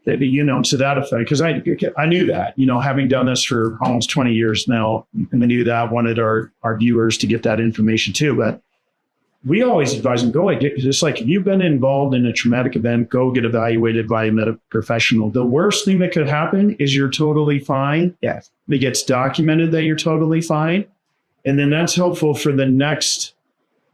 to that effect, because I knew that, having done this for almost 20 years now, and I knew that I wanted our viewers to get that information too. But we always advise them, just like if you've been involved in a traumatic event, go get evaluated by a medical professional. The worst thing that could happen is you're totally fine. Yes. It gets documented that you're totally fine. And then that's helpful for the next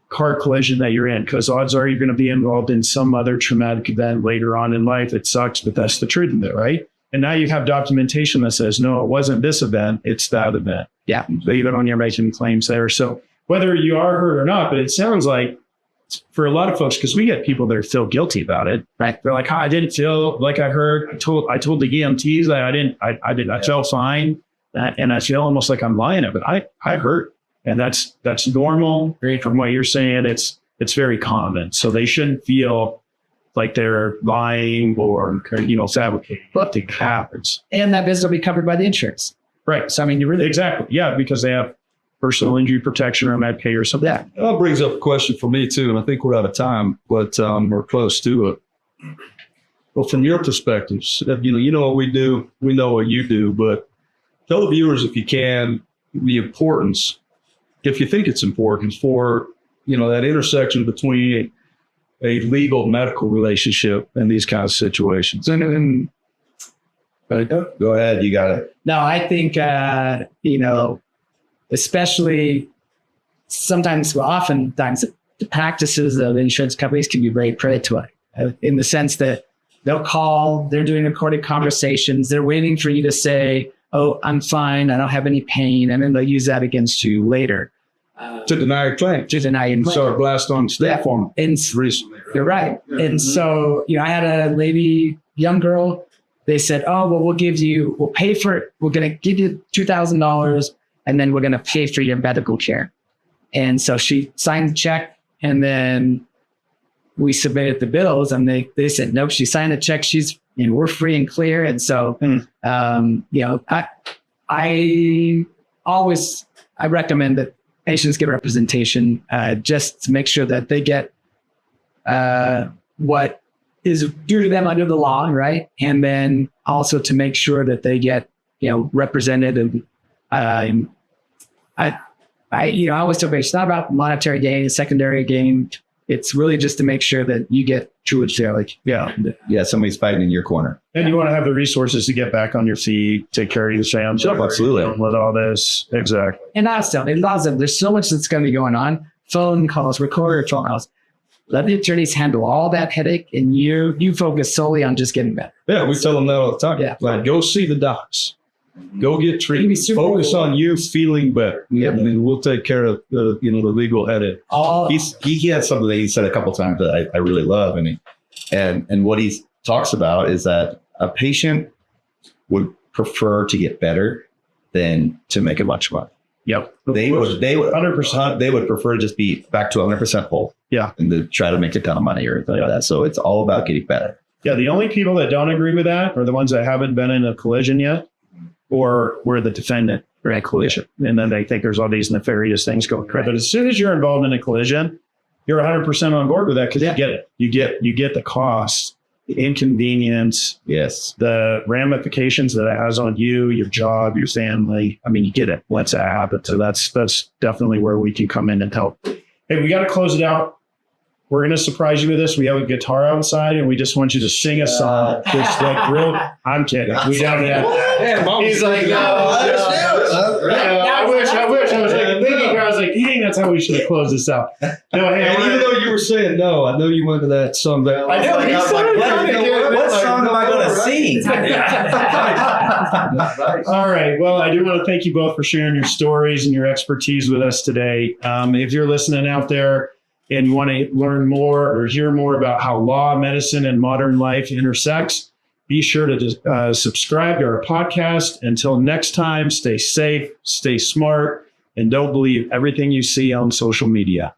car collision that you're in, because odds are you're going to be involved in some other traumatic event later on in life. It sucks, but that's the truth of it, right? And now you have documentation that says, no, it wasn't this event, it's that event. Yeah. So you don't making claims there. So whether you are hurt or not, but it sounds like for a lot of folks, because we get people that feel guilty about it, right? They're like, I didn't feel like I hurt. I told the EMTs that I felt fine. And I feel almost like I'm lying, but I hurt. And that's normal. From what you're saying, it's very common. So they shouldn't feel like they're lying or fabricating. But it happens. And that business will be covered by the insurance. Right. So you really exactly. Yeah, because they have personal injury protection or MedPay or something. Yeah. That brings up a question for me too, and I think we're out of time, but we're close to it. Well, from your perspective, you know what we do, we know what you do, but tell the viewers, if you can, the importance, if you think it's important, for that intersection between a legal medical relationship and these kinds of situations. And Go ahead, you got it. no, I think especially oftentimes the practices of insurance companies can be very predatory. in the sense that they'll call, they're doing recorded conversations, they're waiting for you to say, oh, I'm fine, I don't have any pain, and then they'll use that against you later. To deny your claim. To deny your claim. So a blast on State Farm And recently. you're right. And so, I had a lady, young girl, they said, oh, well, we'll pay for it. We're going to give you $2,000 and then we're going to pay for your medical care. And so she signed the check and then we submitted the bills and they said, nope, she signed the check. We're free and clear. And so, I recommend that patients get representation, just to make sure that they get what is due to them under the law, right? And then also to make sure that they get, represented. And I always tell patients, it's not about monetary gain, secondary gain. It's really just to make sure that you get true and fair. Yeah, somebody's fighting in your corner. And you want to have the resources to get back on your feet, take care of your family. Sure, absolutely. With all this. Exactly. And that's still, there's so much that's going to be going on. Phone calls, recorded phone calls. Let the attorneys handle all that headache and you focus solely on just getting better. Yeah, we tell them that all the time. Yeah. Like, go see the docs. Go get treated. Focus on you feeling better. Yep. And we'll take care of the legal headache. He had something that he said a couple times that I really love, and what he talks about is that a patient would prefer to get better than to make a bunch of money. Yep. They would 100%. They would prefer to just be back to 100% whole. Yeah. And to try to make a ton of money or anything like that. So it's all about getting better. Yeah. The only people that don't agree with that are the ones that haven't been in a collision yet, or were the defendant in a collision. And then they think there's all these nefarious things going on. But as soon as you're involved in a collision, you're 100% on board with that because you get it. You get the cost, the inconvenience, Yes. the ramifications that it has on you, your job, your family. I mean, you get it once that happens. So that's definitely where we can come in and help. Hey, we got to close it out. We're going to surprise you with this. We have a guitar outside and we just want you to sing a song. Just like real. I'm kidding. We don't have. He's like, no. I wish. I was like thinking. I was like, dang, that's how we should have closed this out. No, hey, And even though you were saying no, I know you went to that Sun Valley. I know. What song am I going to sing? All right. Well, I do want to thank you both for sharing your stories and your expertise with us today. If you're listening out there and you want to learn more or hear more about how law, medicine, and modern life intersects, be sure to subscribe to our podcast. Until next time, stay safe, stay smart, and don't believe everything you see on social media.